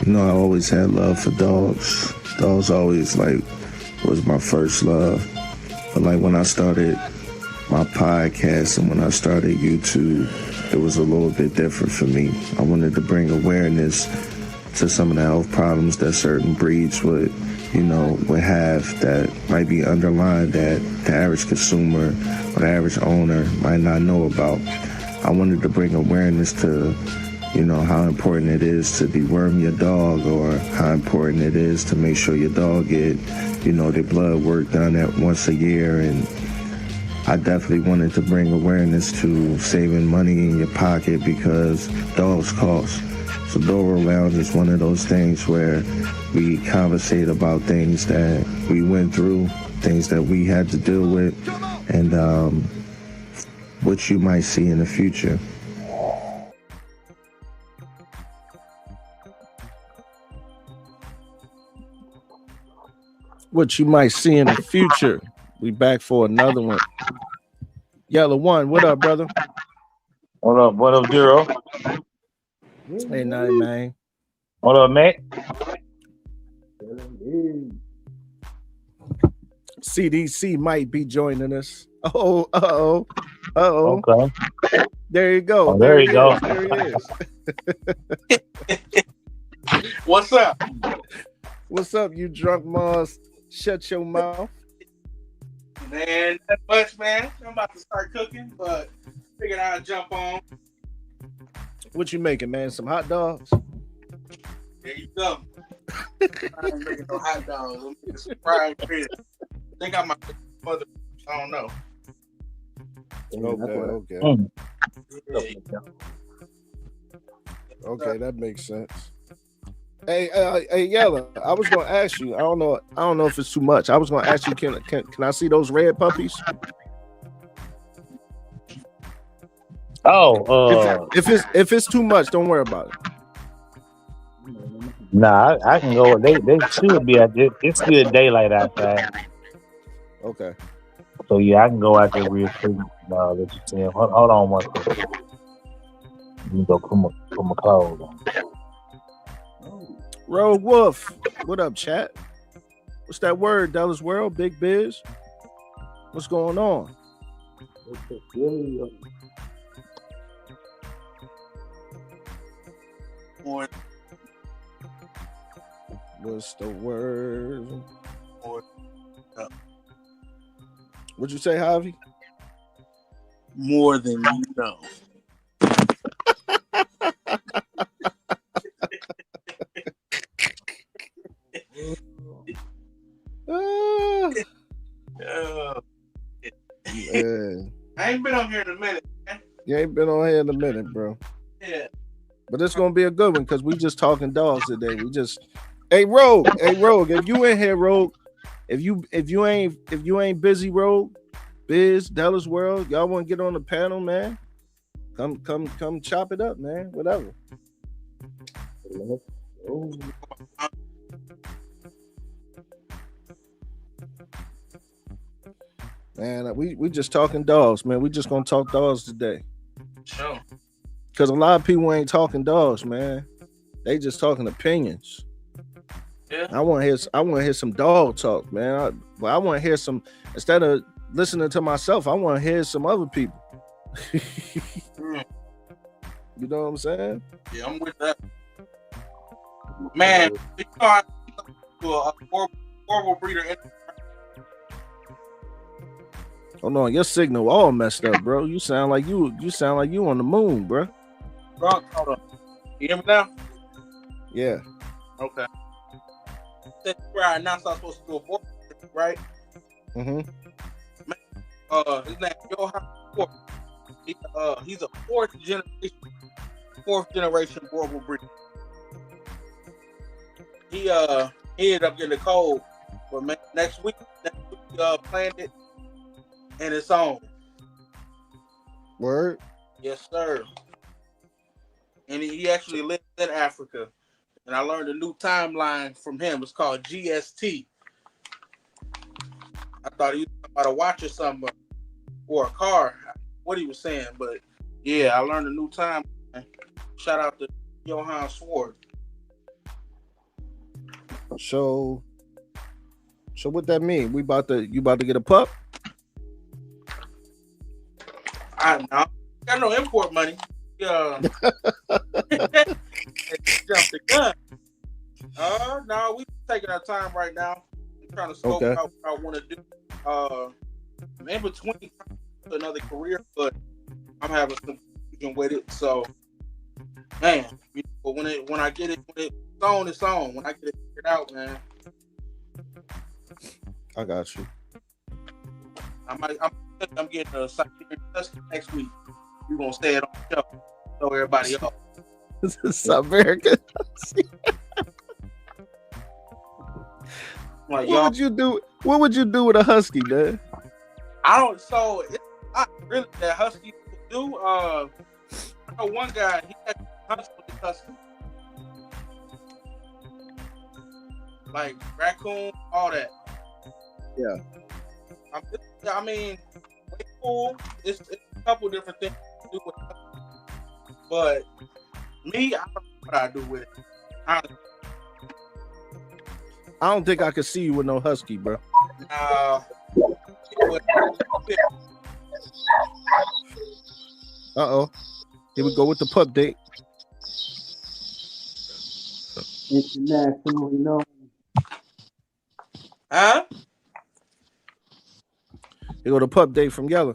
I always had love for dogs. Dogs always was my first love. But when I started my podcast and when I started YouTube, it was a little bit different for me. I wanted to bring awareness to some of the health problems that certain breeds would have that might be underlying that the average consumer or the average owner might not know about. I wanted to bring awareness to how important it is to deworm your dog, or how important it is to make sure your dog get, their blood work done at once a year. And I definitely wanted to bring awareness to saving money in your pocket, because dogs cost. So Doro Lounge is one of those things where we conversate about things that we went through, things that we had to deal with, and what you might see in the future. What you might see in the future. We back for another one. Yellow One, what up, brother? What up, Zero? Ain't nothing, man. What up, Matt? CDC might be joining us. Uh-oh. Okay. There you go. Oh, there you go. There he is. What's up? What's up, you drunk Mars? Shut your mouth. Man, not much, man. I'm about to start cooking, but figured I'd jump on. What you making, man? Some hot dogs? There you go. I ain't making no hot dogs. I'm making some fried fish. I think I might make mother. I don't know. Okay. Okay, that makes sense. Hey, Yella, I was gonna ask you. I don't know if it's too much. I was gonna ask you, can I see those red puppies? If it's too much, don't worry about it. Nah, I can go. They should be out there. It's still daylight outside. Okay. So yeah, I can go out there real quick. Let you see him. Hold on one second. Let me go put my clothes on. Rogue Wolf, what up, chat? What's that word, Dallas World? Big Biz? What's going on? What's the word? What'd you say, Javi? More than you know. I ain't been on here in a minute, man. You ain't been on here in a minute, bro. Yeah. But it's gonna be a good one because we just talking dogs today. Hey Rogue, if you in here, Rogue, if you ain't busy, Rogue, Biz, Dallas World, y'all want to get on the panel, man? Come chop it up, man. Whatever. Man, we just talking dogs, man. We just gonna talk dogs today. Sure. Cause a lot of people ain't talking dogs, man. They just talking opinions. Yeah. I want to hear some dog talk, man. I want to hear some, instead of listening to myself, I want to hear some other people. You know what I'm saying? Yeah, I'm with that. Man, you know, I to a horrible breeder. Oh no, your signal all messed up, bro. You sound like you on the moon, bro. Hold on. You hear me now? Yeah. Okay. That's where I announced I was supposed to do a board, right? Mm-hmm. His name is Johan Ford. He's a fourth generation horrible breeder. He ended up getting a cold, but next week planned it and it's on. Word? Yes, sir. And he actually lives in Africa. And I learned a new timeline from him. It's called GST. I thought he was about a watch or something, or a car. What he was saying, but yeah, I learned a new timeline. Shout out to Johan Sword. So what that mean? You about to get a pup? I know. Got no import money. Jumped the gun. No, we taking our time right now. I'm trying to scope out what I want to do. I'm in between another career, but I'm having some confusion with it. So, man, when I get it, when it's on, it's on. When I get it figured out, man. I got you. I'm getting a Siberian Husky next week. You're gonna say it on the show. Show everybody else. This is Siberian. Like, what would you do? What would you do with a husky, man? I don't. So it's not really that husky would do. I know one guy. He had hunts with his husky, like raccoon, all that. Yeah. I mean, way cool. It's a couple different things to do with it. But me, I don't know what I do with it. Honestly. I don't think I could see you with no husky, bro. Uh-oh. Here we go with the pup date. International, you know. Huh? Here go the pup date from Yellow.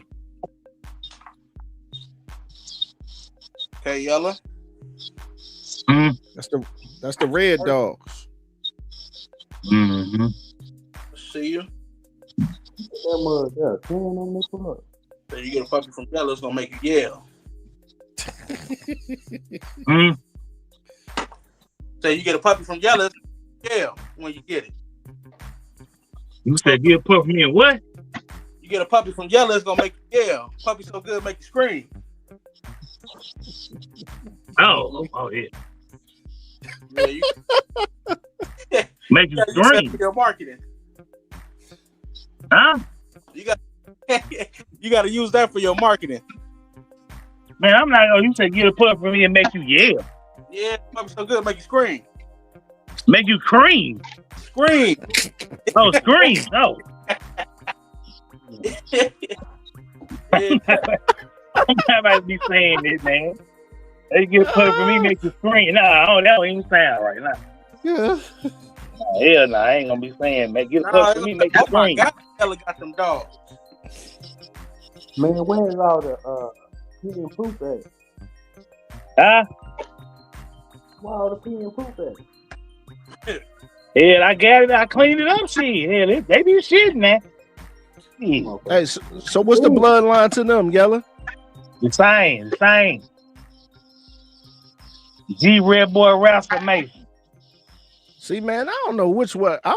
Okay, Yellow. That's the red dogs. Mm-hmm. See you. That mug, So you get a puppy from Yellow, it's gonna make you yell. So you get a puppy from Yellow, it's gonna yell when you get it. You said get a pup from me and what? You get a puppy from Yellow, it's gonna make you yell. Puppy so good, make you scream. Oh yeah. Yeah, you Make you use that scream. for your marketing. Huh? You got to use that for your marketing. Man, I'm not. Oh, you said get a pup from me and make you yell. Yeah, puppy so good, make you scream. Make you cream. Scream. Oh, scream. Oh. I'm not about to be saying this, man. They get a pup from me, make you scream. Nah, that don't even sound right now. Yeah. Hell no, I ain't gonna be saying, man, get a pup from me, make you Oh my scream. God, Yellow got them dogs. Man, where's all the pee and poop at? Huh? Where all the pee and poop at? Hell, I got it, I cleaned it up, shit. Hell, they be shitting, man. Yeah. Hey, so what's the bloodline to them, Yellow? The same. G Red Boy Rascal Mason. See, man, I don't know which way I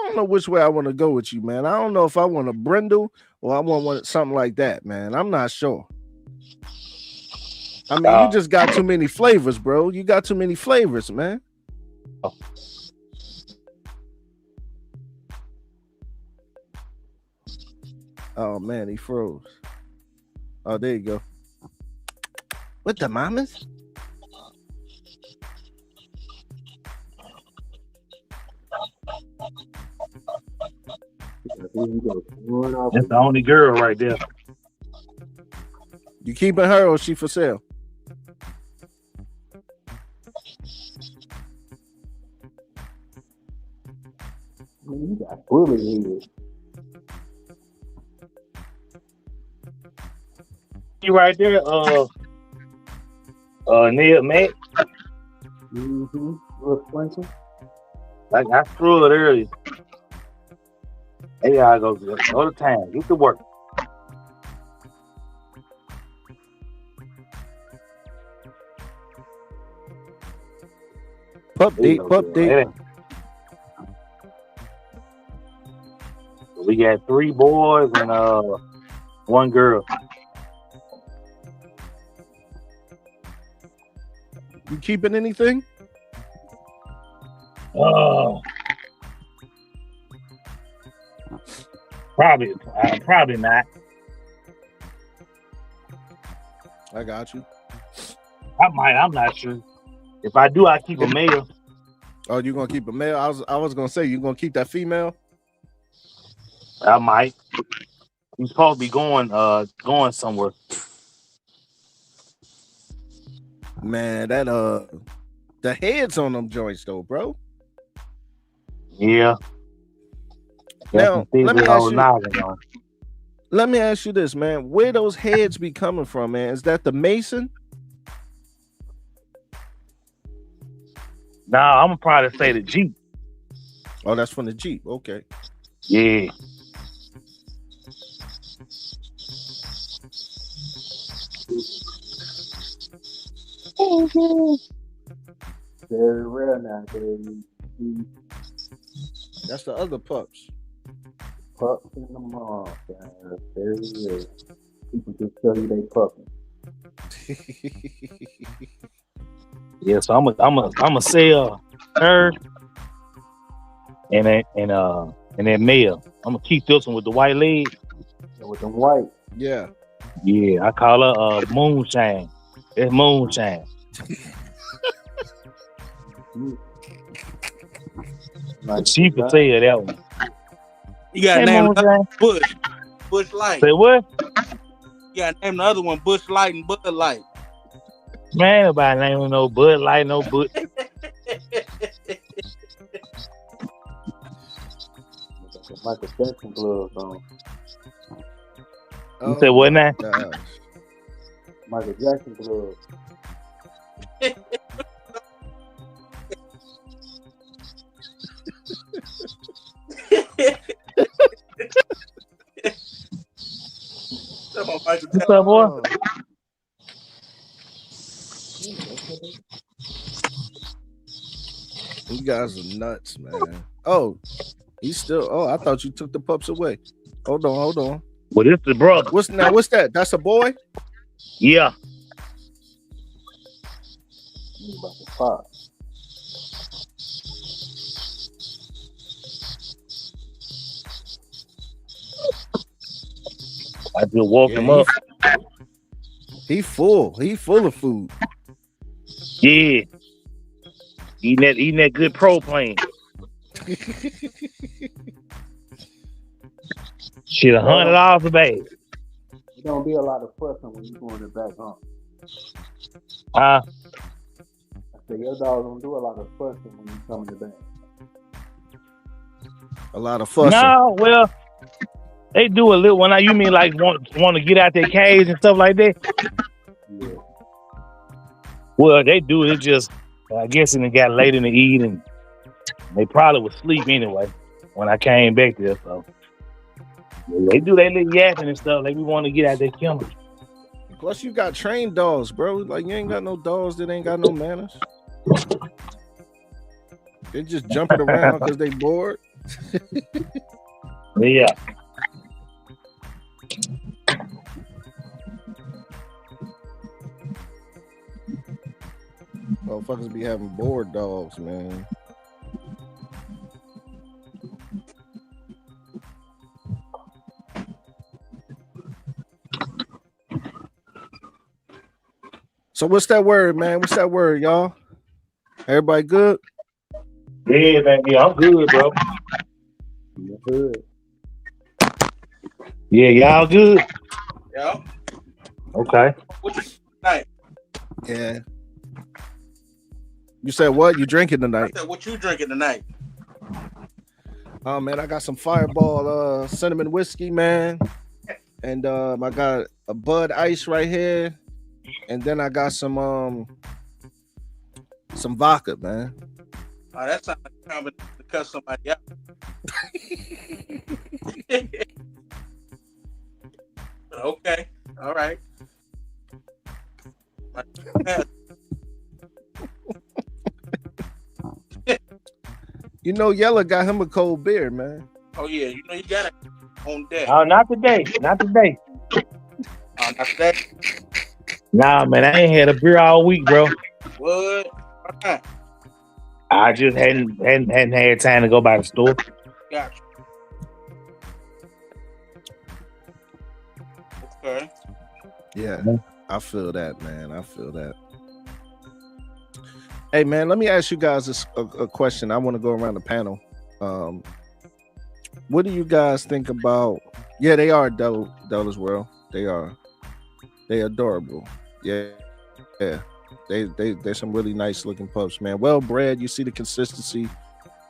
want to go with you, man. I don't know if I want a brindle or I want something like that, man. I'm not sure. I mean, you just got too many flavors, bro. You got too many flavors, man. Oh man, he froze. Oh, there you go. What the mamas? That's the only girl right there. You keeping her or she for sale? Man, you got bully head. You right there, Neil, man. Mm-hmm. Little Sprinkle. Like I threw it early. Hey, I go to town. Get to work. Pup date. We got 3 boys and 1 girl. You keeping anything? Probably not. I got you. I might. I'm not sure. If I do, I keep a male. Oh, you gonna keep a male? I was gonna say you gonna keep that female. I might. He's supposed to be going somewhere. Man, that the heads on them joints though, bro. Yeah. Now let me On. ask you this, man. Where those heads be coming from, man? Is that the Mason? Nah, I'm gonna probably say the Jeep. Oh, that's from the Jeep. Okay. Yeah. Very rare nowadays. That's the other pups. Pups in the mall, guys. Very rare. People just tell you they pupping. Yeah, so I'm a sell her and that male. I'm gonna keep this one with the white leg. With them white. Yeah. Yeah, I call her Moonshine. It's Moonshine. Like She for sale, that one. You got to Hey, name Moonshine. the Bush. Bush Light. Say what? You got to name the other one Bush Light and Bud Light. Man, nobody naming no Bud Light, no Bud. Michael Jackson gloves on. You say what now? Gosh. Michael Jackson gloves. What's up, boy? You guys are nuts, man. Oh, he's still. Oh, I thought you took the pups away. Hold on. Well, this the brother. What's that? That's a boy? Yeah. You about to pop. I just woke him up. He full. He full of food. Yeah. Eating that good propane. Shit, $100 a bag. It don't be a lot of fussing when you going it back home. I said your dog don't do a lot of fussing when you come in the back. A lot of fussing. No, well, they do a little. You mean like want to get out their cage and stuff like that? Yeah. Well, they do. It just, I guess, and it got late in the evening. They probably was asleep anyway when I came back there. So they do their little yapping and stuff. Like we want to get out their kennel. Plus, you got trained dogs, bro. Like you ain't got no dogs that ain't got no manners. They just jumping around because they bored. Yeah. Motherfuckers be having bored dogs, man. So what's that word, man? What's that word, y'all? Everybody good? Yeah, man. Yeah, I'm good, bro. You're good. Yeah, y'all good? Yeah. Okay. What you tonight? Yeah. You said what? You drinking tonight? I said, what you drinking tonight? Oh man, I got some Fireball cinnamon whiskey, man. And I got a Bud Ice right here. And then I got some vodka, man. Oh, that sounds like a combination to cut somebody out. Okay. All right. You know, Yella got him a cold beer, man. Oh yeah, you know you got it on deck. Oh, not today. Not today. Not today. Nah, man, I ain't had a beer all week, bro. What? Okay. I just hadn't had time to go by the store. Gotcha. Okay. Yeah, I feel that, man. I feel that. Hey man, let me ask you guys a question. I want to go around the panel. What do you guys think about? Yeah, they are Della's World. They are. They adorable. Yeah, yeah. They're some really nice looking pups, man. Well bred. You see the consistency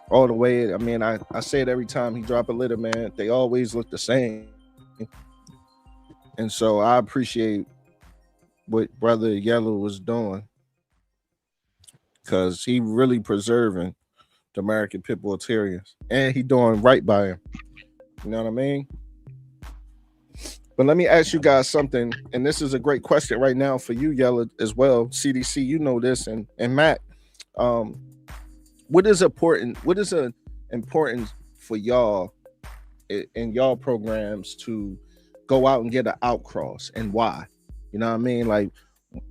all the way. I mean, I say it every time he drop a litter, man. They always look the same. And so I appreciate what Brother Yellow was doing, because he really preserving the American Pit Bull Terriers, and he doing right by him. You know what I mean? But let me ask you guys something, and this is a great question right now for you, Yellow, as well. CDC, you know this, and Matt, what is important? What is important for y'all in y'all programs to go out and get an outcross, and why? You know what I mean? Like,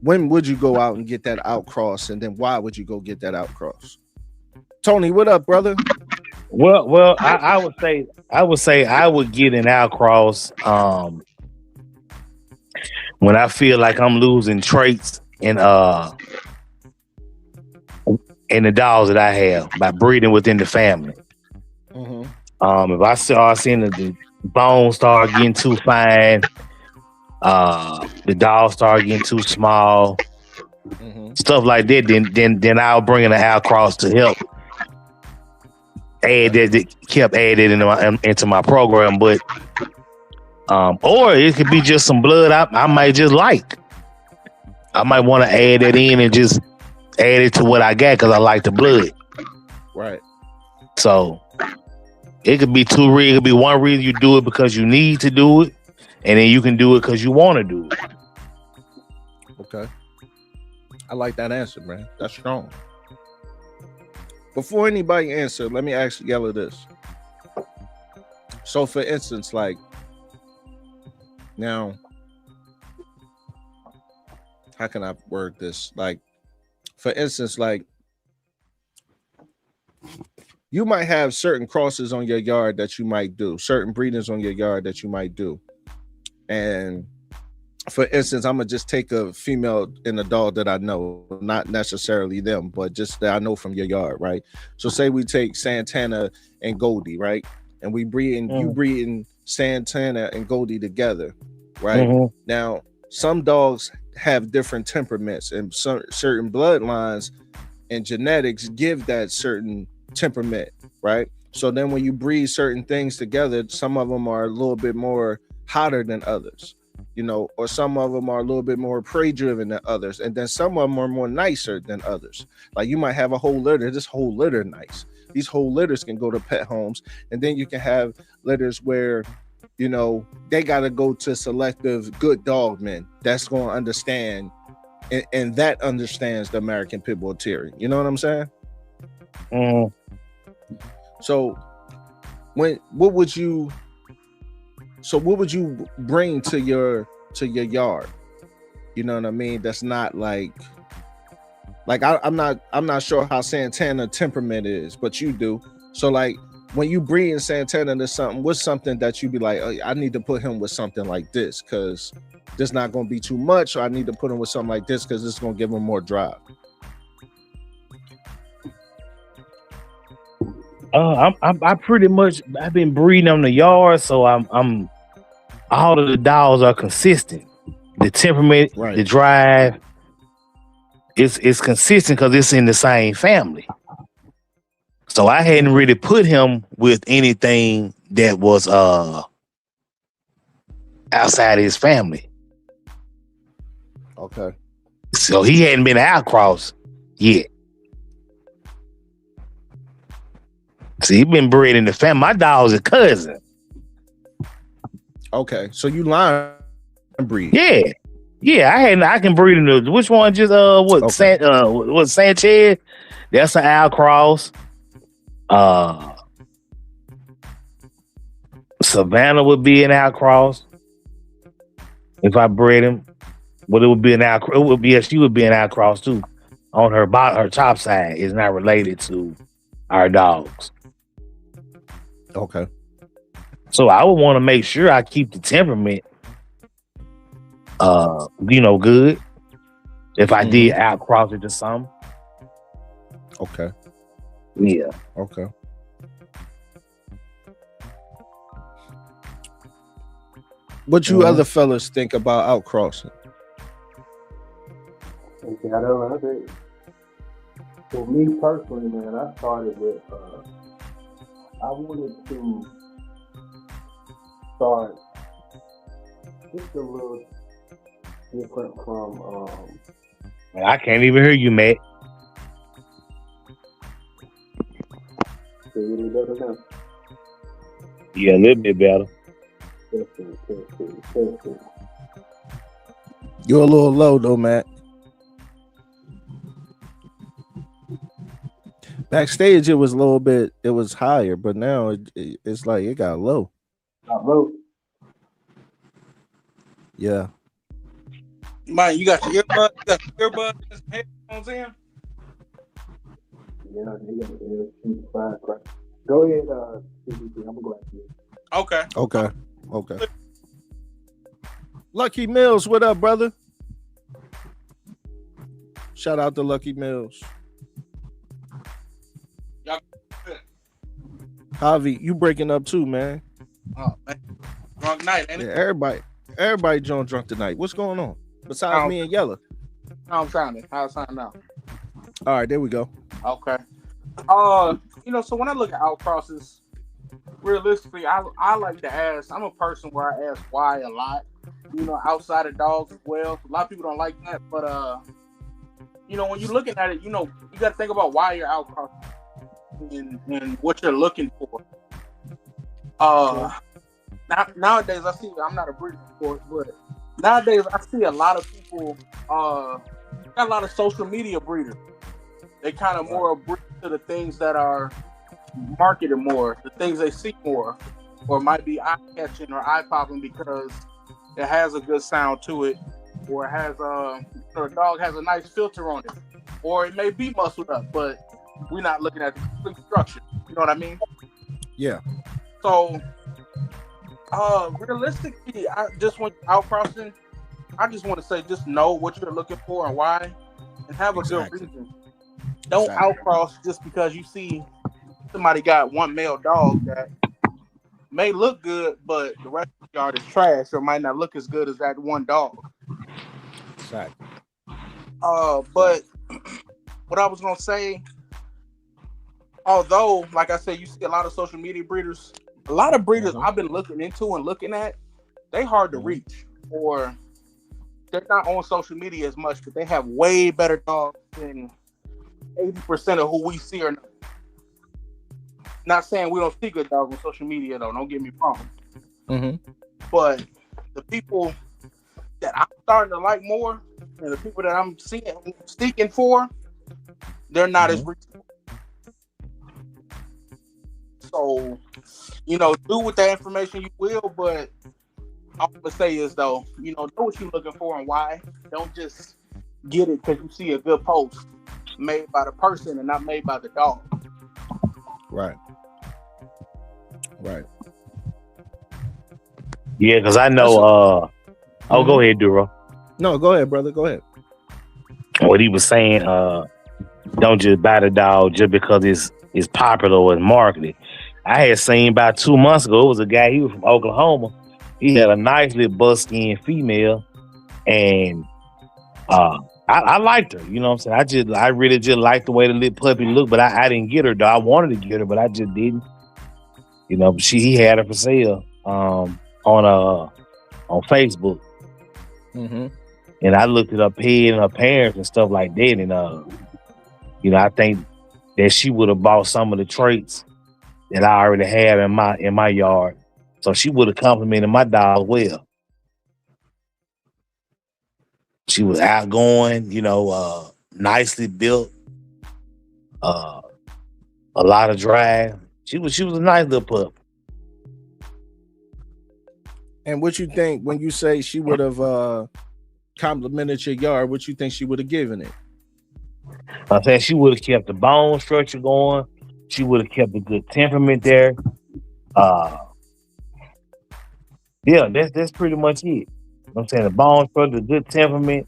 when would you go out and get that outcross, and then why would you go get that outcross? Tony, what up, brother? Well, I would say I would get an outcross when I feel like I'm losing traits in the dogs that I have by breeding within the family. Mm-hmm. If I start seeing the bones start getting too fine, the dogs start getting too small, stuff like that, then I'll bring in an outcross to help add that kept added into my program. But or it could be just some blood I might just like. I might want to add that in and just add it to what I got because I like the blood. Right. So it could be two reasons. It could be one reason you do it because you need to do it, and then you can do it because you want to do it. Okay. I like that answer, man. That's strong. Before anybody answer, let me ask Yellow this. So, for instance, like, now, how can I word this? Like, for instance, like, you might have certain crosses on your yard that you might do, certain breedings on your yard that you might do. And for instance, I'm gonna just take a female and a dog that I know, not necessarily them, but just that I know from your yard, right? So say we take Santana and Goldie, right? And we you breeding Santana and Goldie together, right? Mm-hmm. Now, some dogs have different temperaments, and certain bloodlines and genetics give that certain temperament, right? So then when you breed certain things together, some of them are a little bit more hotter than others, you know, or some of them are a little bit more prey driven than others, and then some of them are more nicer than others. Like, you might have a whole litter, this whole litter nice. These whole litters can go to pet homes, and then you can have litters where, you know, they got to go to selective good dog men that's going to understand, and that understands the American Pit Bull Terrier. You know what I'm saying? So what would you bring to your yard? You know what I mean? That's not like I'm not sure how Santana temperament is, but you do. So like, when you breed in Santana to something, what's something that you be like, oh, I need to put him with something like this because this not going to be too much, or I need to put him with something like this because it's going to give him more drive? I pretty much, I've been breeding on the yard, so I'm all of the dogs are consistent. The temperament, right, the drive, it's consistent because it's in the same family. So I hadn't really put him with anything that was outside of his family. Okay. So he hadn't been outcrossed yet. See, he been bred in the family. My dog's a cousin. Okay, so you line breed? Yeah. I can breed in the. Which one? Just what? Okay. What Sanchez? That's an outcross. Savannah would be an outcross if I bred him. But it would be an outcross. It would be she would be an outcross too. On her top side is not related to our dogs. Okay. So I would want to make sure I keep the temperament, good. If I did outcross it to some, Okay. Yeah. Okay. What you other fellas think about outcrossing? Okay, I don't know. For me personally, man, I started with I wanted to start just a little different from I can't even hear you, Matt. really better now. Yeah, a little bit better. Testing. You're a little low though, Matt. Backstage, it was a little bit. It was higher, but now it's like it got low. Not low. Yeah. Man, you got your earbuds and headphones in? Yeah, they got the fine crap. Go ahead, CBT. I'm gonna go after you. Okay. Lucky Mills, what up, brother? Shout out to Lucky Mills. Y'all good. Javi, you breaking up too, man. Oh man, drunk night, ain't it? Yeah, everybody drunk tonight. What's going on? Besides me and Yella. How I'm sounding? How I sound now? All right, there we go. Okay. So when I look at outcrosses, realistically, I like to ask. I'm a person where I ask why a lot. Outside of dogs as well. A lot of people don't like that, but when you're looking at it, you got to think about why you're outcrossing and what you're looking for. Nowadays, I see. I'm not a breeder, of course, but nowadays I see a lot of people. Got a lot of social media breeders. They kind of more breed to the things that are marketed more, the things they see more, or might be eye catching or eye popping because it has a good sound to it, or it has a dog has a nice filter on it, or it may be muscled up, but we're not looking at the complete structure. You know what I mean? Yeah. So, realistically, I just want outcrossing. I just want to say, just know what you're looking for and why, and have a good reason. Don't outcross just because you see somebody got one male dog that may look good, but the rest of the yard is trash or might not look as good as that one dog. Exactly. But what I was gonna say, although, like I said, you see a lot of social media breeders. A lot of breeders I've been looking into and looking at, they hard to reach, or they're not on social media as much, but they have way better dogs than 80% of who we see are. Not saying we don't see good dogs on social media, though. Don't get me wrong. But the people that I'm starting to like more, and the people that I'm seeking for, they're not as reachable. So, do with that information you will, but all I'm gonna say is though, know what you're looking for and why. Don't just get it because you see a good post made by the person and not made by the dog. Right. Yeah, because I know. Go ahead, Duro. No, go ahead, brother. Go ahead. What he was saying, don't just buy the dog just because it's popular or it's marketed. I had seen about 2 months ago, it was a guy, he was from Oklahoma. He had a nice little buckskin female, and I liked her. You know what I'm saying? I really just liked the way the little puppy looked, but I didn't get her though. I wanted to get her, but I just didn't. He had her for sale on Facebook. And I looked at her peg and her parents and stuff like that, and I think that she would have bought some of the traits that I already have in my yard, so she would have complimented my dog well. She was outgoing, nicely built, a lot of drive. She was a nice little pup. And what you think when you say she would have complimented your yard? What you think she would have given it? I think she would have kept the bone structure going. She would have kept a good temperament there. Yeah, that's pretty much it. You know what I'm saying? The bone structure, the good temperament,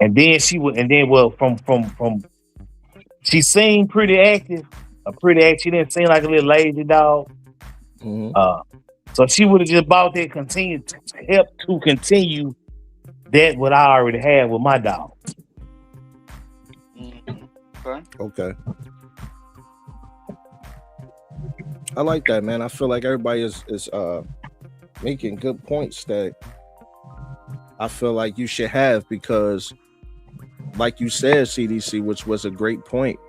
And then from she seemed pretty active, she didn't seem like a little lazy dog. So she would have just bought that, help to continue that what I already had with my dog. Okay. I like that, man. I feel like everybody is making good points that I feel like you should have, because like you said, CDC, which was a great point.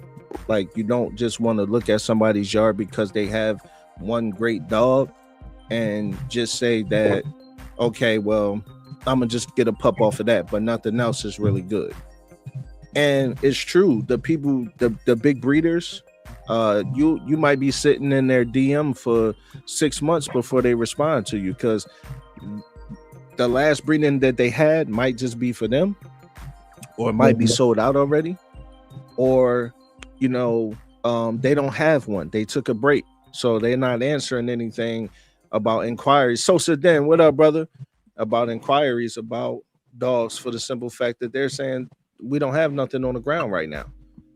Like, you don't just want to look at somebody's yard because they have one great dog and just say that, okay, well, I'm gonna just get a pup off of that, but nothing else is really good. And it's true. The people, the big breeders, you might be sitting in their DM for 6 months before they respond to you, because the last breeding that they had might just be for them, or it might be sold out already, or they don't have one. They took a break, so they're not answering anything about inquiries. So then, what up, brother? About inquiries about dogs, for the simple fact that they're saying we don't have nothing on the ground right now,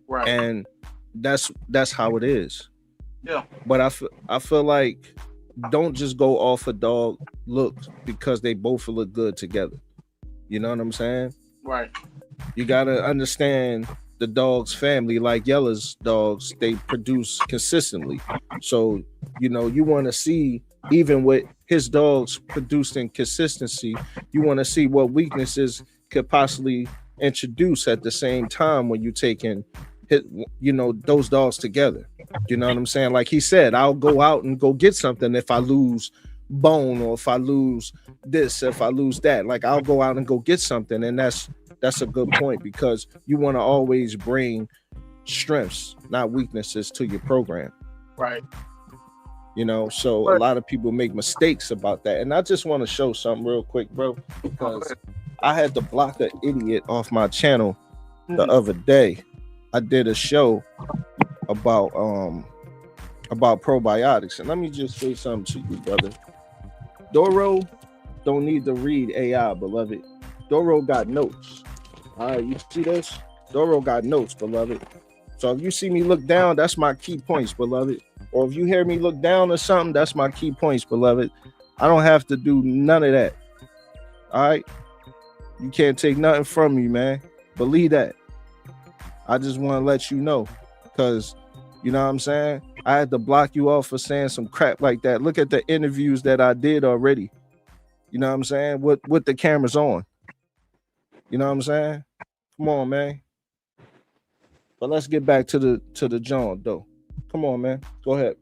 right? And that's how it is. Yeah. But I feel like, don't just go off a dog looks because they both look good together. You know what I'm saying? Right. You gotta understand the dog's family. Like Yella's dogs, they produce consistently. So you want to see, even with his dogs producing consistency, you want to see what weaknesses could possibly introduce at the same time when you taking those dogs together. You know what I'm saying? Like he said, I'll go out and go get something if I lose bone, or if I lose this, if I lose that. Like, I'll go out and go get something. And that's a good point, because you want to always bring strengths, not weaknesses, to your program. Right. So a lot of people make mistakes about that. And I just want to show something real quick, bro, because I had to block an idiot off my channel the other day. I did a show about probiotics, and let me just say something to you, brother. Doro don't need to read AI, beloved. Doro got notes. All right, you see this? Doro got notes, beloved. So if you see me look down, that's my key points, beloved. Or if you hear me look down or something, that's my key points, beloved. I don't have to do none of that. All right? You can't take nothing from me, man. Believe that. I just want to let you know, because you know what I'm saying? I had to block you off for saying some crap like that. Look at the interviews that I did already. You know what I'm saying? With the cameras on. You know what I'm saying? Come on, man. But let's get back to the John, though. Come on, man. Go ahead.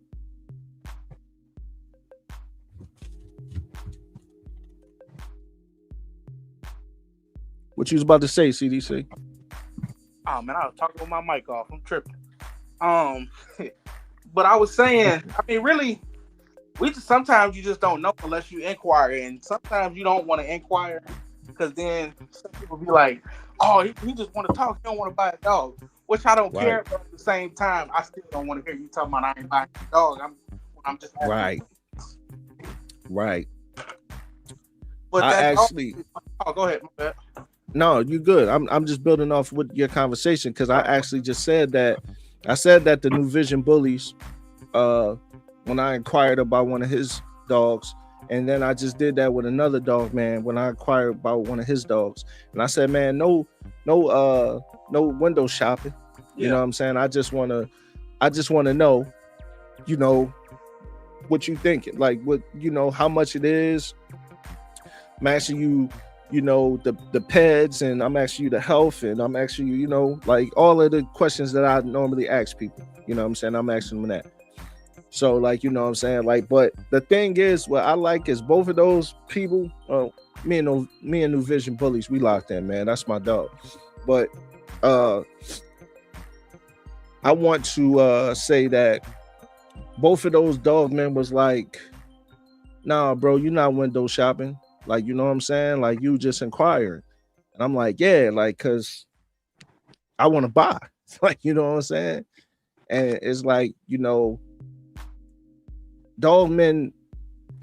What you was about to say, CDC? Oh man, I was talking with my mic off. I'm tripping. But I was saying, I mean, really, sometimes you just don't know unless you inquire, and sometimes you don't want to inquire, because then some people be like, "Oh, he just want to talk. He don't want to buy a dog," which I don't care. But at the same time, I still don't want to hear you talking about I ain't buying a dog. I'm just right. But I actually. Oh, go ahead. My bad. No, you good. I'm just building off with your conversation, because I actually just said that. I said that the New Vision Bullies, when I inquired about one of his dogs, and then I just did that with another dog, man, when I inquired about one of his dogs. And I said, man, no window shopping. You know what I'm saying? I just want to know, what you thinking, like what, how much it is. I'm asking you, the peds, and I'm asking you the health, and I'm asking you, like all of the questions that I normally ask people. You know what I'm saying? I'm asking them that. So, like, you know what I'm saying? Like, but the thing is, what I like is both of those people, me and New Vision Bullies, we locked in, man. That's my dog. But I want to say that both of those dog men was like, nah, bro, you're not window shopping. Like, you know what I'm saying? Like, you just inquiring. And I'm like, yeah, like, because I want to buy. Like, you know what I'm saying? And it's like, dog men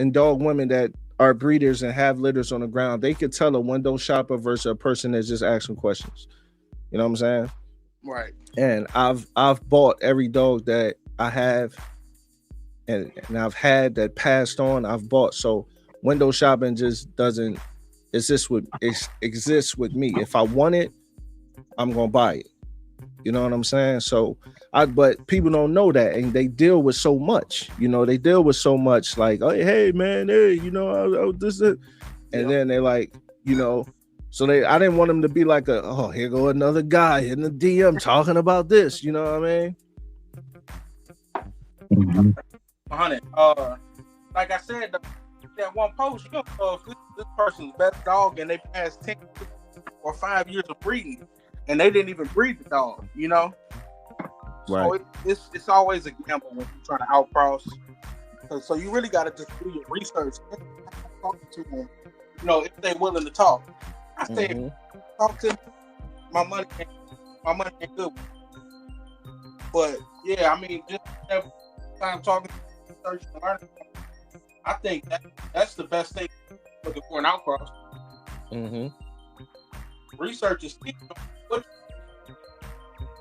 and dog women that are breeders and have litters on the ground, they could tell a window shopper versus a person that's just asking questions. You know what I'm saying? Right. And I've bought every dog that I have, and I've had that passed on. I've bought. So window shopping just doesn't exists with me. If I want it, I'm gonna buy it. You know what I'm saying? So but people don't know that, and they deal with so much. You know, they deal with so much. Like, oh, hey man, hey, you know, this, and then they like, you know. So I didn't want them to be like here go another guy in the DM talking about this. You know what I mean? 100. Like I said, that one post, you know, if this person's best dog and they passed 10 or 5 years of breeding, and they didn't even breed the dog. You know, right? So it's always a gamble when you're trying to outcross. So you really got to just do your research, talk to them. You know, if they're willing to talk. I say, talk to me. My money ain't good. But yeah, I mean, just have time talking, research, and learning. I think that's the best thing looking for an outcross. Research is key.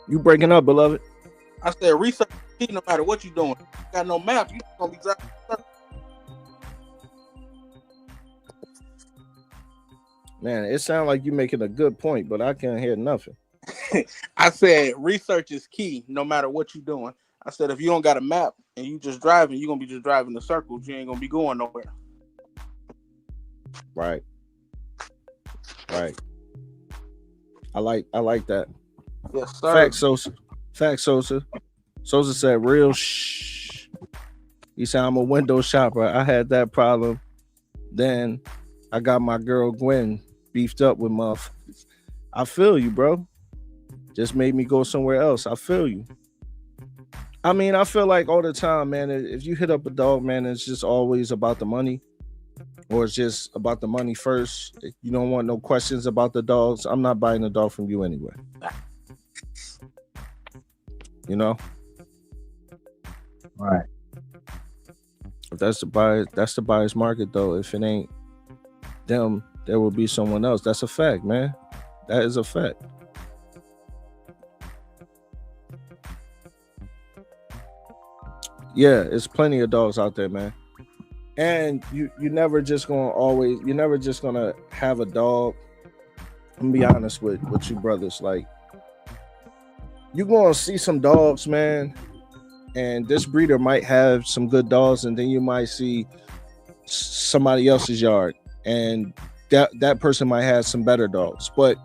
You breaking up, beloved? I said research is key no matter what you're doing. You got no map, you gonna be driving. Man, it sounds like you're making a good point, but I can't hear nothing. I said research is key no matter what you're doing. I said if you don't got a map and you just driving, you're gonna be just driving in circles. You ain't gonna be going nowhere. Right. I like that. Yes, sir. Facts, Sosa. Sosa said real shh. He said I'm a window shopper. I had that problem. Then I got my girl Gwen beefed up with motherfuckers. I feel you, bro. Just made me go somewhere else. I feel you. I mean, I feel like all the time, man, if you hit up a dog, man, it's just always about the money, or it's just about the money first. If you don't want no questions about the dogs, I'm not buying a dog from you anyway. You know? Right. If that's the buyer's market, though. If it ain't them, there will be someone else. That's a fact, man. That is a fact. Yeah, it's plenty of dogs out there, man. And you're never just gonna have a dog. I'm gonna be honest with you brothers. Like, you're gonna see some dogs, man, and this breeder might have some good dogs, and then you might see somebody else's yard, and that person might have some better dogs. But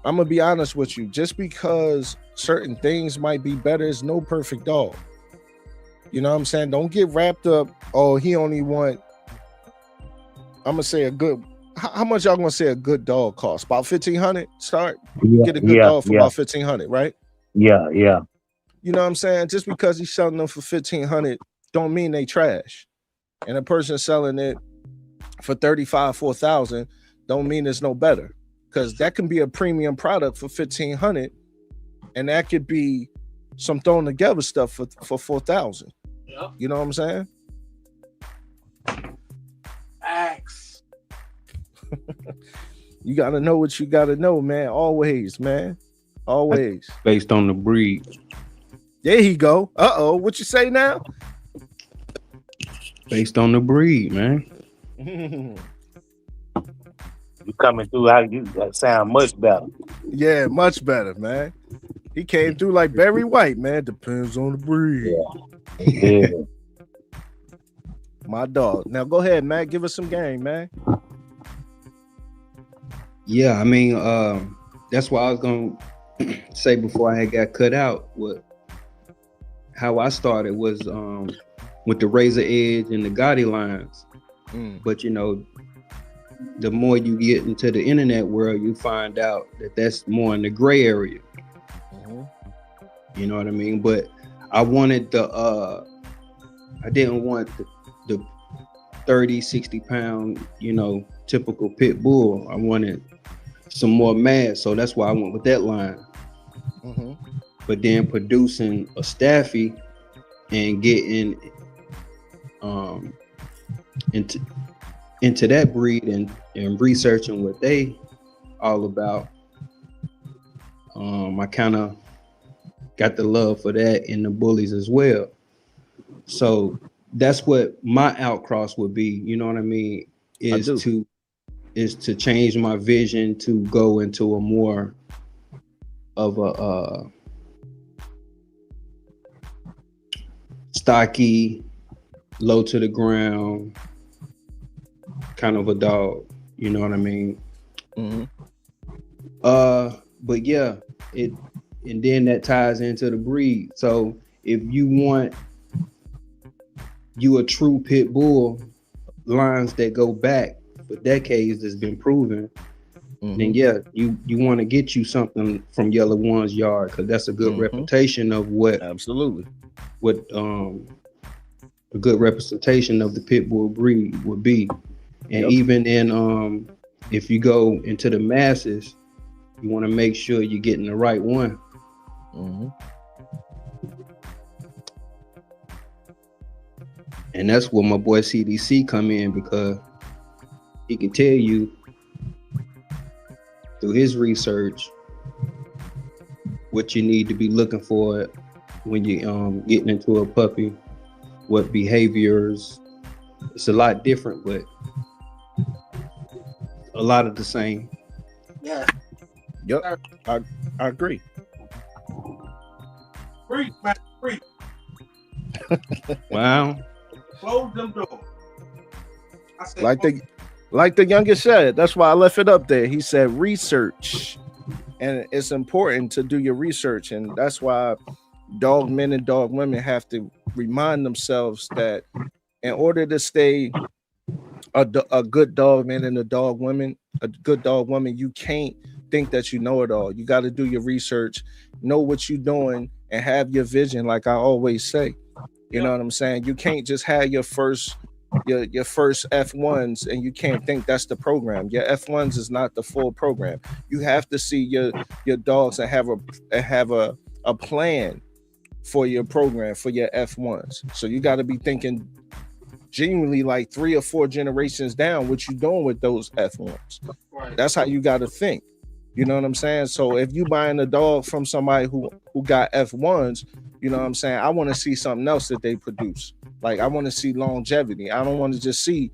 I'm gonna be honest with you, just because certain things might be better is no perfect dog. You know what I'm saying? Don't get wrapped up. Oh, he only want. I'm gonna say a good. How much y'all gonna say a good dog costs? About $1,500. Start. Get a good dog for about $1,500, right? Yeah. You know what I'm saying? Just because he's selling them for $1,500, don't mean they trash. And a person selling it for $35,000, $4,000, don't mean it's no better. Because that can be a premium product for $1,500, and that could be some thrown together stuff for $4,000. Yeah. You know what I'm saying? Facts. You gotta know what you gotta know, man. Always, man. Always. Based on the breed. There he go. What you say now? Based on the breed, man. You coming through how you sound much better. Yeah, much better, man. He came through like Barry White, man. Depends on the breed. Yeah. My dog. Now go ahead, Matt. Give us some game, man. Yeah, I mean, that's what I was gonna say before I had got cut out. How I started was with the Razor Edge and the Gotti lines. But you know, the more you get into the internet world, you find out that that's more in the gray area. You know what I mean? But I wanted I didn't want the 30, 60 pound, you know, typical pit bull. I wanted some more mass, so that's why I went with that line. But then producing a Staffy and getting into that breed and researching what they all about, I kind of got the love for that in the bullies as well. So that's what my outcross would be. You know what I mean? Is to change my vision to go into a more of a stocky, low to the ground kind of a dog. You know what I mean? Mm-hmm. But yeah, and then that ties into the breed. So if you want you a true pit bull, lines that go back for decades that's been proven, then yeah, you want to get you something from Yellow One's yard, because that's a good reputation of what a good representation of the pit bull breed would be. And even in if you go into the masses, you want to make sure you're getting the right one. And that's where my boy CDC come in, because he can tell you through his research what you need to be looking for when you're getting into a puppy, what behaviors. It's a lot different, but a lot of the same. Yeah. Yep. I agree. Free, man, free. Wow. Close them doors. I said, like the youngest said, that's why I left it up there. He said research. And it's important to do your research. And that's why dog men and dog women have to remind themselves that in order to stay a good dog man and a good dog woman, you can't think that you know it all. You got to do your research, know what you're doing, and have your vision, like I always say. You know what I'm saying? You can't just have your first F1s and you can't think that's the program. Your F1s is not the full program. You have to see your dogs and have a plan for your program for your F1s. So you got to be thinking genuinely like 3 or 4 generations down what you doing with those F1s. Right. That's how you got to think. You know what I'm saying? So if you buying a dog from somebody who got F1s, you know what I'm saying? I want to see something else that they produce. Like I want to see longevity. I don't want to just see,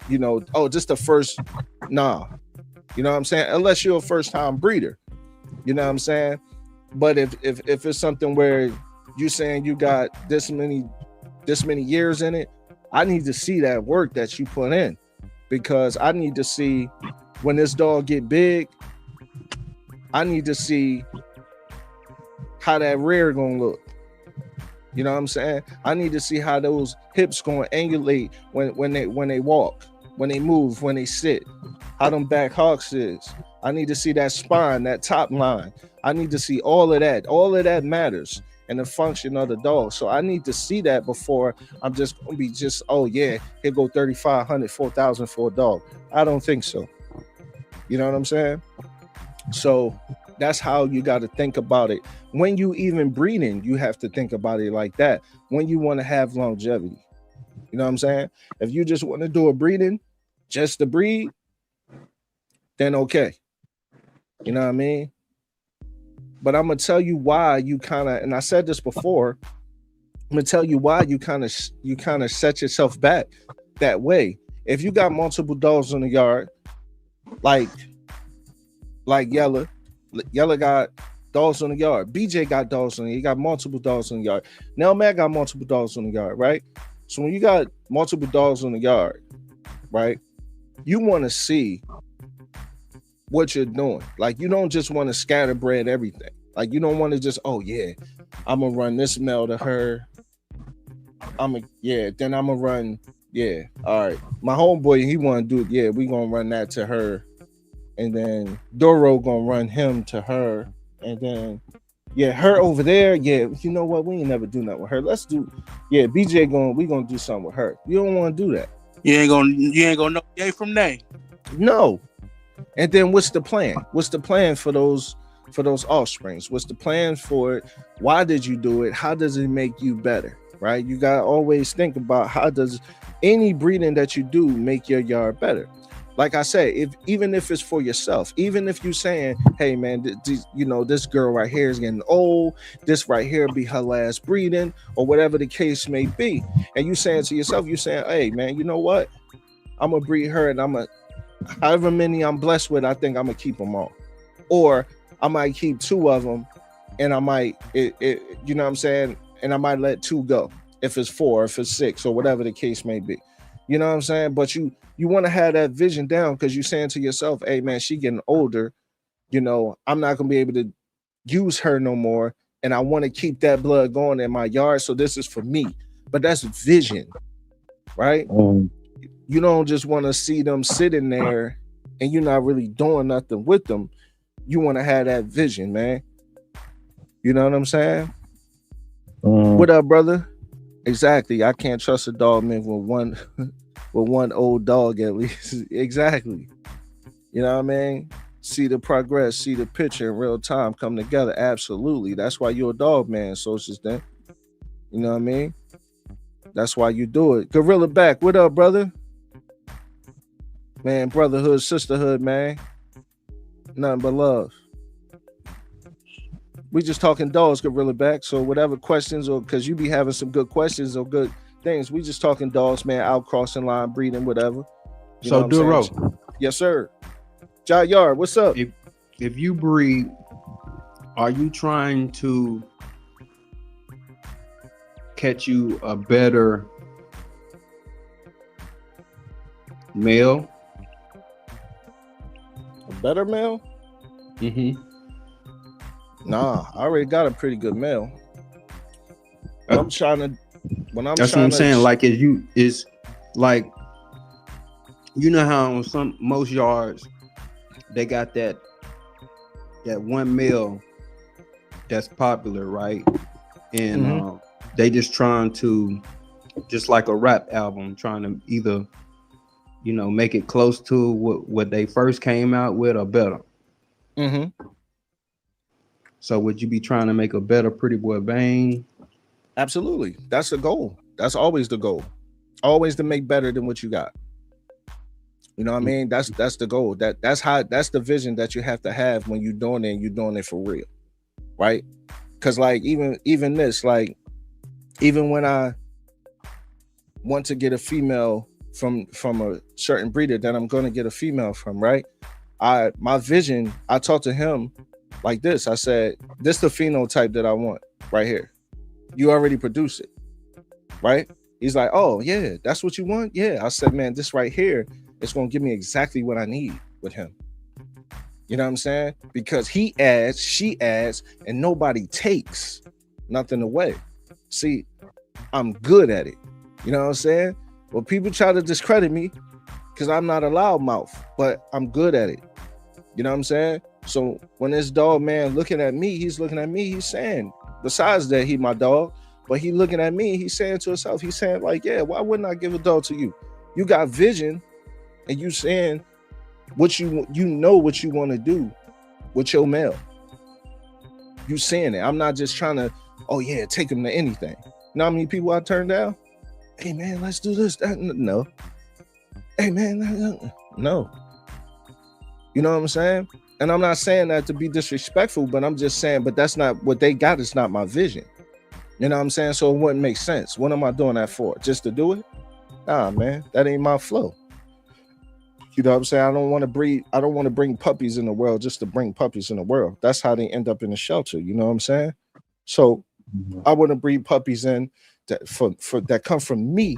just the first. Nah, you know what I'm saying? Unless you're a first time breeder, you know what I'm saying? But if it's something where you saying you got this many years in it, I need to see that work that you put in, because I need to see when this dog get big. I need to see how that rear gonna look. You know what I'm saying? I need to see how those hips gonna angulate when they walk, when they move, when they sit, how them back hocks is. I need to see that spine, that top line. I need to see all of that. All of that matters in the function of the dog. So I need to see that before I'm just gonna be oh yeah, here go 3,500, 4,000 for a dog. I don't think so. You know what I'm saying? So that's how you got to think about it. When you even breeding, you have to think about it like that. When you want to have longevity, you know what I'm saying? If you just want to do a breeding, just to breed, then okay. You know what I mean? But I'm going to tell you why you kind of, and I said this before, I'm going to tell you why you kind of set yourself back that way. If you got multiple dogs in the yard, like Yella got dogs in the yard. BJ got dogs in the yard. He got multiple dogs in the yard. Nell Matt got multiple dogs in the yard, right? So when you got multiple dogs in the yard, right, you want to see what you're doing. Like, you don't just want to scatterbread everything. Like, you don't want to just, oh, yeah, I'm going to run this male to her. Then I'm going to run, all right. My homeboy, he want to do it. Yeah, we going to run that to her. And then Doro gonna run him to her, and then her over there. Yeah, you know what? We ain't never do nothing with her. Let's do. Yeah, BJ we gonna do something with her. You don't want to do that. You ain't gonna know yay from nay. No. And then what's the plan? What's the plan for those offsprings? What's the plan for it? Why did you do it? How does it make you better? right? You gotta always think about how does any breeding that you do make your yard better. Like I say, even if it's for yourself, even if you're saying, hey man, this girl right here is getting old, this right here be her last breeding, or whatever the case may be, and you saying to yourself, you saying, hey man, you know what? I'm gonna breed her, and however many I'm blessed with, I think I'm gonna keep them all, or I might keep 2 of them, and I might, you know what I'm saying, and I might let 2 go if it's 4, if it's 6, or whatever the case may be. You know what I'm saying? But you want to have that vision down, because you're saying to yourself, hey man, she getting older, you know, I'm not gonna be able to use her no more, and I want to keep that blood going in my yard, so this is for me. But that's vision, right? You don't just want to see them sitting there and you're not really doing nothing with them. You want to have that vision, man. You know what I'm saying? What up, brother? Exactly. I can't trust a dog, man, with one old dog at least. Exactly. You know what I mean? See the progress, see the picture in real time come together. Absolutely. That's why you're a dog, man. So it's just that. You know what I mean? That's why you do it. Gorilla back. What up, brother? Man, brotherhood, sisterhood, man. Nothing but love. We just talking dogs, Gorilla back. So whatever questions, or because you be having some good questions or good things, we just talking dogs, man, out crossing line, breeding, whatever. You so Duro. Yes, sir. Jai Yard, what's up? If you breed, are you trying to catch you a better male? A better male? Mm-hmm. Nah, I already got a pretty good male. That's what I'm saying. Like, is like, you know how on most yards they got that one male that's popular, right? And they just trying to, just like a rap album, trying to either, you know, make it close to what they first came out with or better. So would you be trying to make a better Pretty Boy Bang? Absolutely. That's the goal. That's always the goal. Always to make better than what you got. You know what I mean? That's the goal. That's the vision that you have to have when you're doing it, and you're doing it for real. Right? Because like even this, like, even when I want to get a female from a certain breeder that I'm gonna get a female from, right? My vision, I talked to him like this. I said, this the phenotype that I want right here. You already produce it, right? He's like, oh yeah, that's what you want? Yeah. I said, man, this right here, it's gonna give me exactly what I need with him. You know what I'm saying? Because he adds, she adds, and nobody takes nothing away. See, I'm good at it. You know what I'm saying? Well, people try to discredit me because I'm not a loudmouth, but I'm good at it. You know what I'm saying? So when this dog, man, looking at me, he's looking at me, he's saying, besides that, he my dog, but he looking at me, he's saying to himself, he's saying like, yeah, why wouldn't I give a dog to you? You got vision, and you saying what you know what you want to do with your male. You saying it. I'm not just trying to, oh yeah, take him to anything. You know how many people I turned down? Hey man, let's do this. That. No. Hey man, no. You know what I'm saying? And I'm not saying that to be disrespectful, but I'm just saying, but that's not what they got. It's not my vision. You know what I'm saying? So it wouldn't make sense. What am I doing that for? Just to do it? Nah, man, that ain't my flow. You know what I'm saying? I don't want to bring puppies in the world just to bring puppies in the world. That's how they end up in the shelter. You know what I'm saying? So I want to breed puppies in that come from me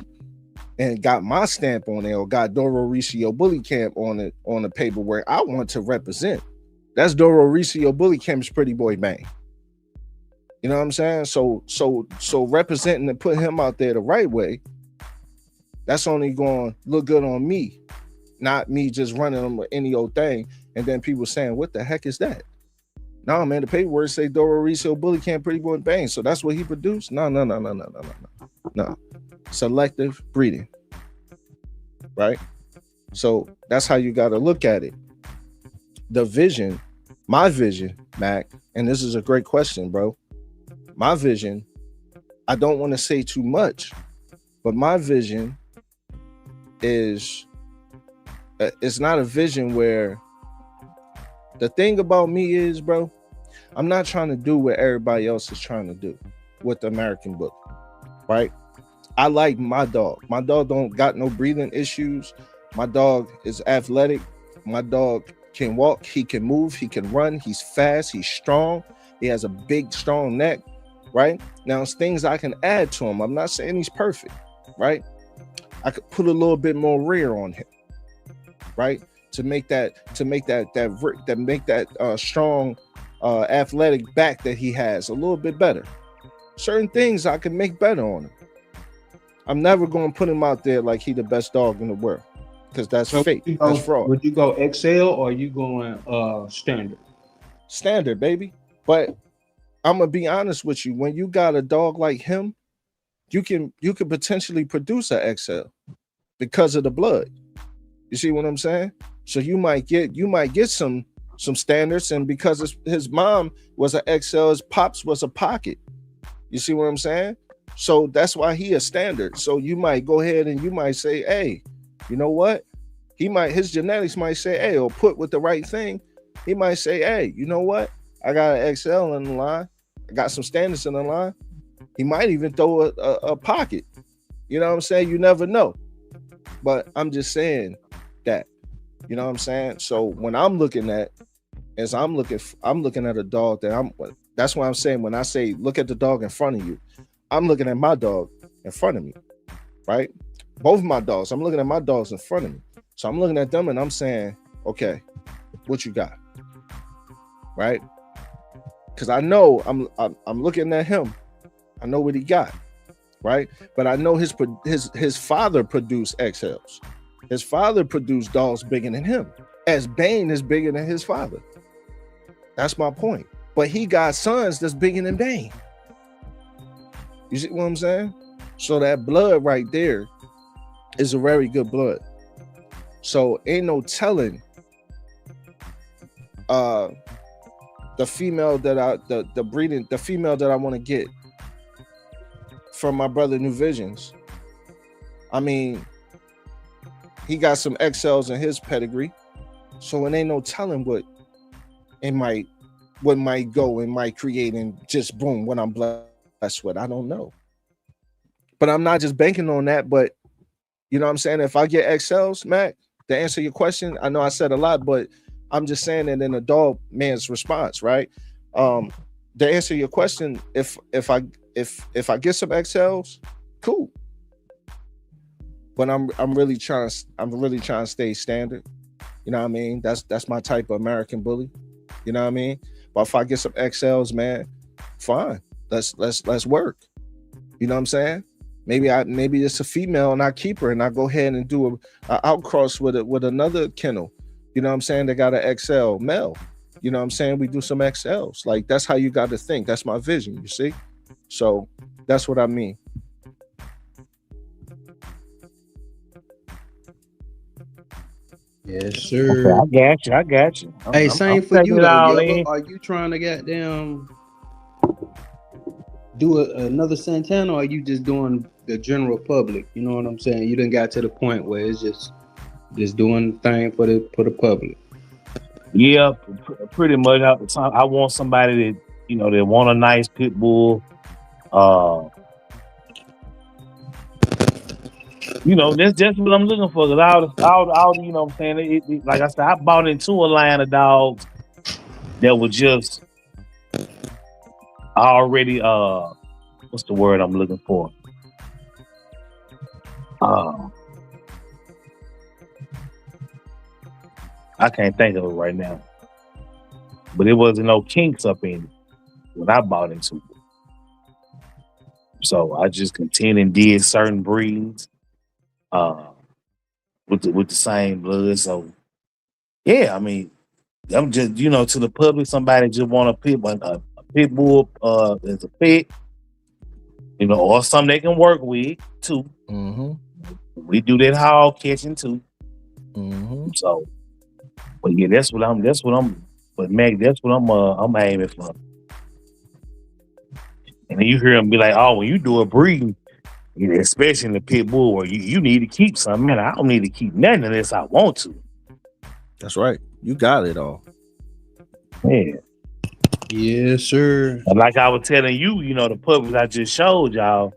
and got my stamp on it, or got Doro Ricio Bully Camp on the paperwork. I want to represent. That's Doro Ricio Bully Camp's Pretty Boy Bang. You know what I'm saying? So representing and put him out there the right way, that's only going to look good on me, not me just running them with any old thing. And then people saying, what the heck is that? No, man, the paperwork say Doro Ricio Bully Camp Pretty Boy Bang. So that's what he produced? No. Selective breeding. Right? So that's how you got to look at it. The vision, my vision, Mac, and this is a great question, bro. My vision I don't want to say too much, but my vision is it's not a vision where the thing about me is, bro, I'm not trying to do what everybody else is trying to do with the American Bully, right? I like my dog. My dog don't got no breathing issues. My dog is athletic. My dog can walk, he can move, he can run, he's fast, he's strong, he has a big, strong neck, right? Now, it's things I can add to him. I'm not saying he's perfect, right? I could put a little bit more rear on him, right? To make that strong athletic back that he has a little bit better. Certain things I can make better on him. I'm never going to put him out there like he the best dog in the world, because that's fake. That's fraud. Would you go XL or are you going standard? Standard, baby. But I'm gonna be honest with you. When you got a dog like him, you can potentially produce an XL because of the blood. You see what I'm saying? So you might get some standards, and because his mom was an XL, his pops was a pocket. You see what I'm saying? So that's why he a standard. So you might go ahead and you might say, hey, you know what? His genetics might say, hey, or put with the right thing, he might say, hey, you know what? I got an XL in the line. I got some standards in the line. He might even throw a pocket. You know what I'm saying? You never know. But I'm just saying that. You know what I'm saying? So when I'm looking at, I'm looking at a dog that's why I'm saying, when I say look at the dog in front of you, I'm looking at my dog in front of me, right? Both of my dogs, I'm looking at my dogs in front of me. So I'm looking at them and I'm saying, okay, what you got? Right? Because I know I'm looking at him. I know what he got, right? But I know his father produced XLs. His father produced dogs bigger than him, as Bane is bigger than his father. That's my point. But he got sons that's bigger than Bane. You see what I'm saying? So that blood right there is a very good blood. So ain't no telling the female that the female that I want to get from my brother New Visions. I mean, he got some XLs in his pedigree, so it ain't no telling what might go and might create and just boom what I'm blessed with. I don't know, but I'm not just banking on that. But you know what I'm saying? If I get XLs, Mac, to answer your question, I know I said a lot, but I'm just saying it in a dog man's response, right? To answer your question, if I get some XLs, cool. But I'm really trying to stay standard. You know what I mean? That's my type of American Bully. You know what I mean? But if I get some XLs, man, fine. Let's work. You know what I'm saying? Maybe it's a female and I keep her and I go ahead and do a outcross with another kennel. You know what I'm saying? They got an XL male. You know what I'm saying? We do some XLs. Like, that's how you got to think. That's my vision, you see? So that's what I mean. Yes, sir. Okay, I got you. Hey, same for you though. Are you trying to goddamn do another Santana, or are you just doing the general public? You know what I'm saying? You done got to the point where it's just doing the thing for the public. Yeah, pretty much. I want somebody that, you know, that want a nice pit bull. You know, that's just what I'm looking for. Cause all you know what I'm saying? It, like I said, I bought into a line of dogs that were just already, what's the word I'm looking for? I can't think of it right now. But it wasn't no kinks up in it when I bought into it. So I just continued and did certain breeds with the same blood. So yeah, I mean, I'm just, you know, to the public, somebody just want a pit bull as a pet, you know, or something they can work with too. Mm-hmm. We do that hog catching too. Mm-hmm. So, but yeah, but Mac, that's what I'm aiming for. And then you hear them be like, "Oh, when you do a breeding, especially in the pit bull, where you need to keep something. Man, I don't need to keep nothing unless I want to." That's right. You got it all. Yeah. Yes, sir. And like I was telling you, the puppies I just showed y'all,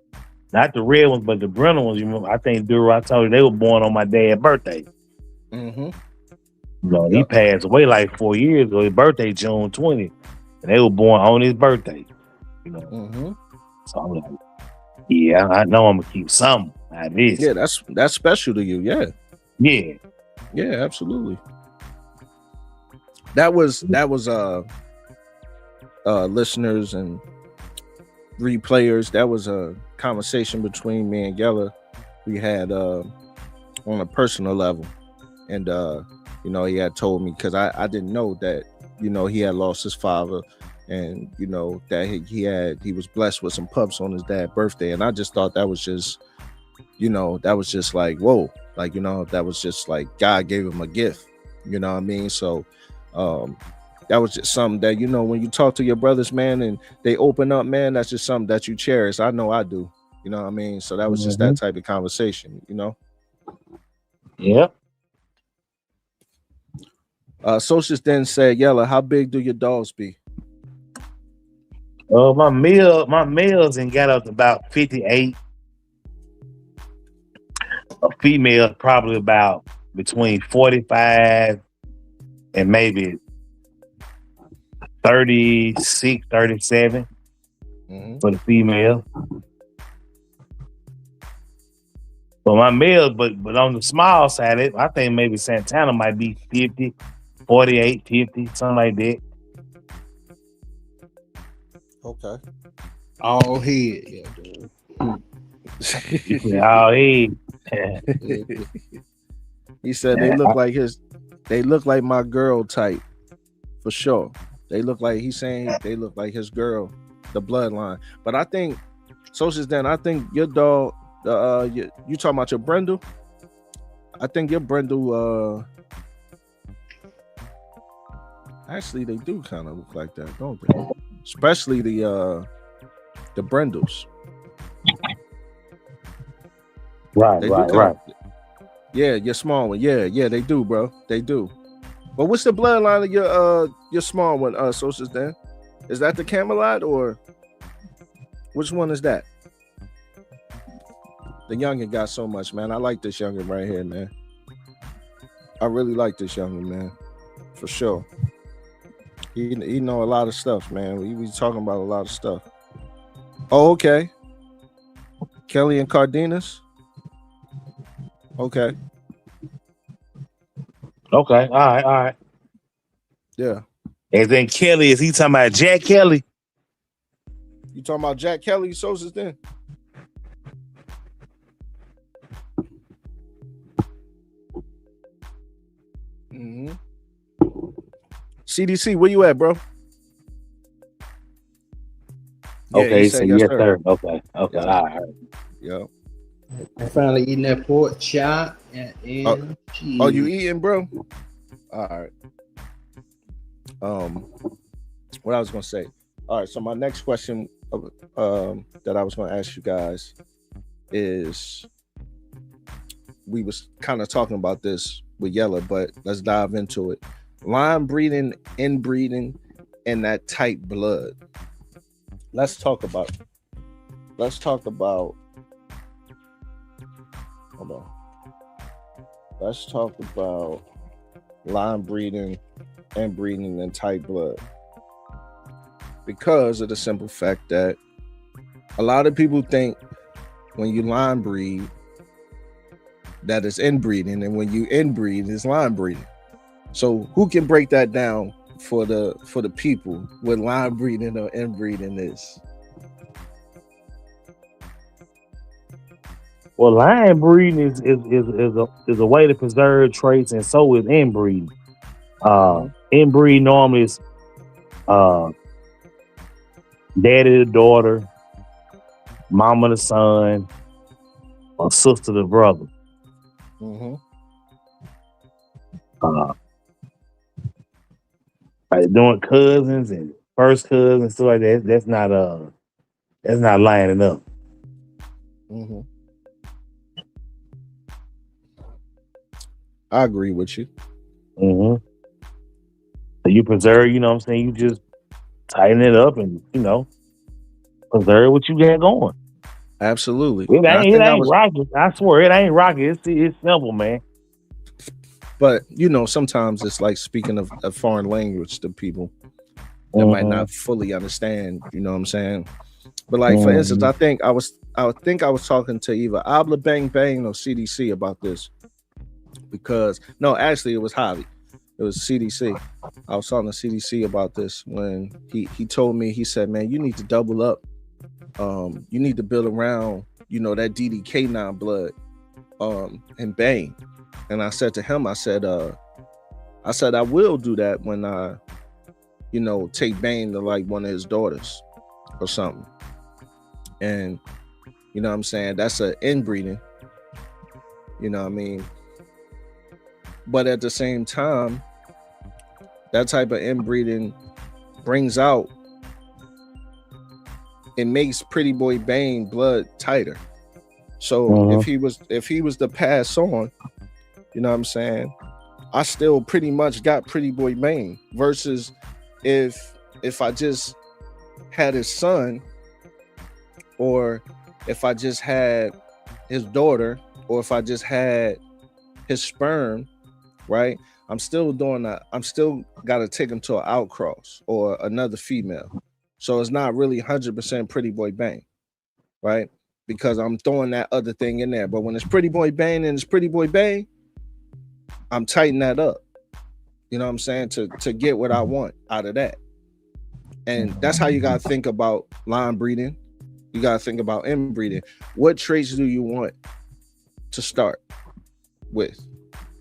not the red ones, but the brindle ones. You remember, I think Duro, I told you they were born on my dad's birthday. Mm-hmm. He passed away like 4 years ago. His birthday, June 20th. And they were born on his birthday. Mm-hmm. So I'm like, yeah, I know I'm gonna keep some out of this. Yeah, that's special to you. Yeah. Yeah. Yeah, absolutely. That was listeners and replayers. That was a conversation between me and Geller. We had on a personal level, and he had told me, because I didn't know that he had lost his father, and that he was blessed with some pups on his dad's birthday, and I just thought that was just like, whoa, like that was just like God gave him a gift, you know what I mean? So that was just something that when you talk to your brothers, man, and they open up, man, that's just something that you cherish. I know I do, you know what I mean? So that was just that type of conversation, Yeah. Socius then said, Yella, how big do your dogs be? My males and got up to about 58. A female probably about between 45 and maybe 36, 37 for the female. But my male, but on the small side, I think maybe Santana might be 50, 48, 50, something like that. Okay. All head, yeah, All head. He said they look like my girl type, for sure. He's saying they look like his girl, the bloodline. But I think, Socius, then I think your dog, you talking about your Brindle? I think your Brindle, actually they do kind of look like that, don't they? Especially the Brindles. Right. Yeah, your small one. Yeah, they do, bro. They do. But what's the bloodline of your small one, Socius, then? Is that the Camelot, or which one is that? The youngin got so much, man. I like this youngin right here, man. I really like this youngin, man. For sure. He know a lot of stuff, man. We talking about a lot of stuff. Oh, okay. Kelly and Cardenas. Okay. All right. Yeah. And then Kelly, is he talking about Jack Kelly? You talking about Jack Kelly, Socius, then? Mm-hmm. CDC, where you at, bro? Okay, he said yes, sir. Okay, all right. Yeah. I'm finally eating that pork chop and cheese. Oh, you eating, bro? All right. What I was gonna say. All right, so my next question that I was gonna ask you guys is, we was kind of talking about this with Yella, but let's dive into it. Line breeding, inbreeding, and that tight blood. Let's talk about. Hold on. Let's talk about line breeding, inbreeding, and tight blood. Because of the simple fact that a lot of people think when you line breed that it's inbreeding, and when you inbreed it's line breeding. So who can break that down for the people what line breeding or inbreeding is? Well, line breeding is a way to preserve traits, and so is inbreeding. Inbreed normally is daddy to daughter, mama to son, or sister to brother. Like doing cousins and first cousins and stuff like that. That's not lining up. Mm-hmm. I agree with you. Mm-hmm. So you preserve, you know what I'm saying? You just tighten it up and, you know, preserve what you got going. Absolutely. It I ain't, think I it ain't was, rocket. I swear, it ain't rocket. It's simple, man. but you know, sometimes it's like speaking of a foreign language to people that might not fully understand. You know what I'm saying? But like for instance, I think I was talking to either Abla Bang Bang or CDC about this because no, actually it was Javi. It was CDC. I was talking to CDC about this when he told me, he said, man, you need to double up. You need to build around, you know, that DDK9 blood and Bang. And I said to him, I said I will do that when I, you know, take Bang to like one of his daughters or something. And you know what I'm saying? That's an inbreeding. You know what I mean? But at the same time, that type of inbreeding brings out, it makes Pretty Boy Bang blood tighter. So if he was to pass on, you know what I'm saying, I still pretty much got Pretty Boy Bang versus if I just had his son, or if I just had his daughter, or if I just had his sperm, right? I'm still doing that. I'm still got to take him to an outcross or another female. So it's not really 100% Pretty Boy Bang, right? Because I'm throwing that other thing in there. But when it's Pretty Boy Bang and it's Pretty Boy Bang, I'm tightening that up. You know what I'm saying? To get what I want out of that. And that's how you got to think about line breeding. You got to think about inbreeding. What traits do you want to start with?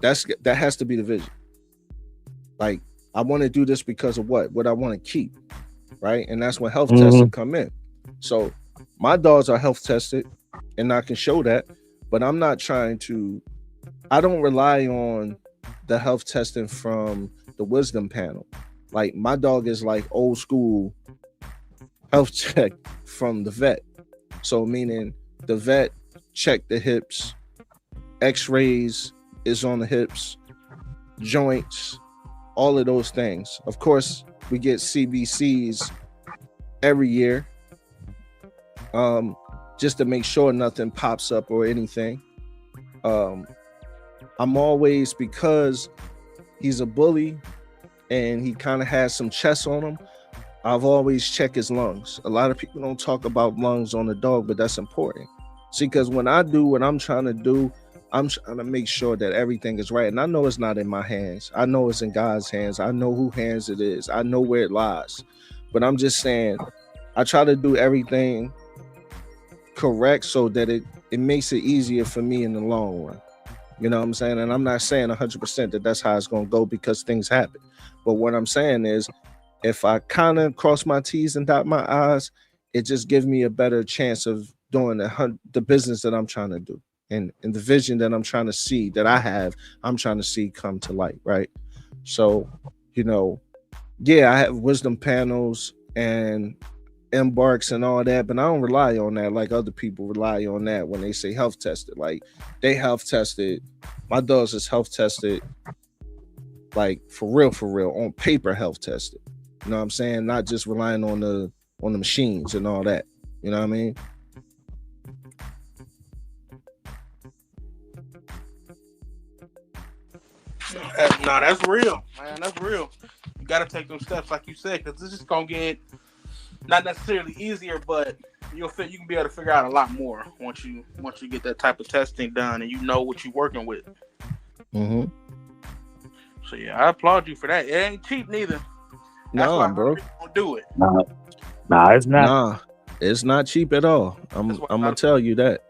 That has to be the vision. Like, I want to do this because of what I want to keep, right? And that's when health testing come in. So my dogs are health tested, and I can show that, but I'm not trying to. I don't rely on the health testing from the wisdom panel. Like, my dog is like old school health check from the vet. So meaning the vet check the hips, x-rays is on the hips, joints, all of those things. Of course, we get CBCs every year, just to make sure nothing pops up or anything. I'm always, because he's a bully and he kind of has some chest on him, I've always checked his lungs. A lot of people don't talk about lungs on the dog, but that's important. See, because when I do what I'm trying to do, I'm trying to make sure that everything is right. And I know it's not in my hands. I know it's in God's hands. I know who hands it is. I know where it lies. But I'm just saying, I try to do everything correct so that it makes it easier for me in the long run. You know what I'm saying? And I'm not saying 100% that that's how it's going to go, because things happen. But what I'm saying is, if I kind of cross my T's and dot my I's, it just gives me a better chance of doing the business that I'm trying to do. And the vision that I'm trying to see, that I have, I'm trying to see come to light, right? So, you know, yeah, I have wisdom panels and embarks and all that, but I don't rely on that like other people rely on that when they say health tested. Like, they health tested, my dogs is health tested, like for real, on paper health tested. You know what I'm saying? Not just relying on the machines and all that. You know what I mean? No, that's real, man. That's real. You got to take those steps, like you said, because this is gonna get not necessarily easier, but you can be able to figure out a lot more once you get that type of testing done and you know what you're working with. Mm-hmm. So yeah, I applaud you for that. It ain't cheap neither. That's no, why bro. people don't do it. Nah, it's not. Nah, it's not cheap at all. I'm gonna tell you that.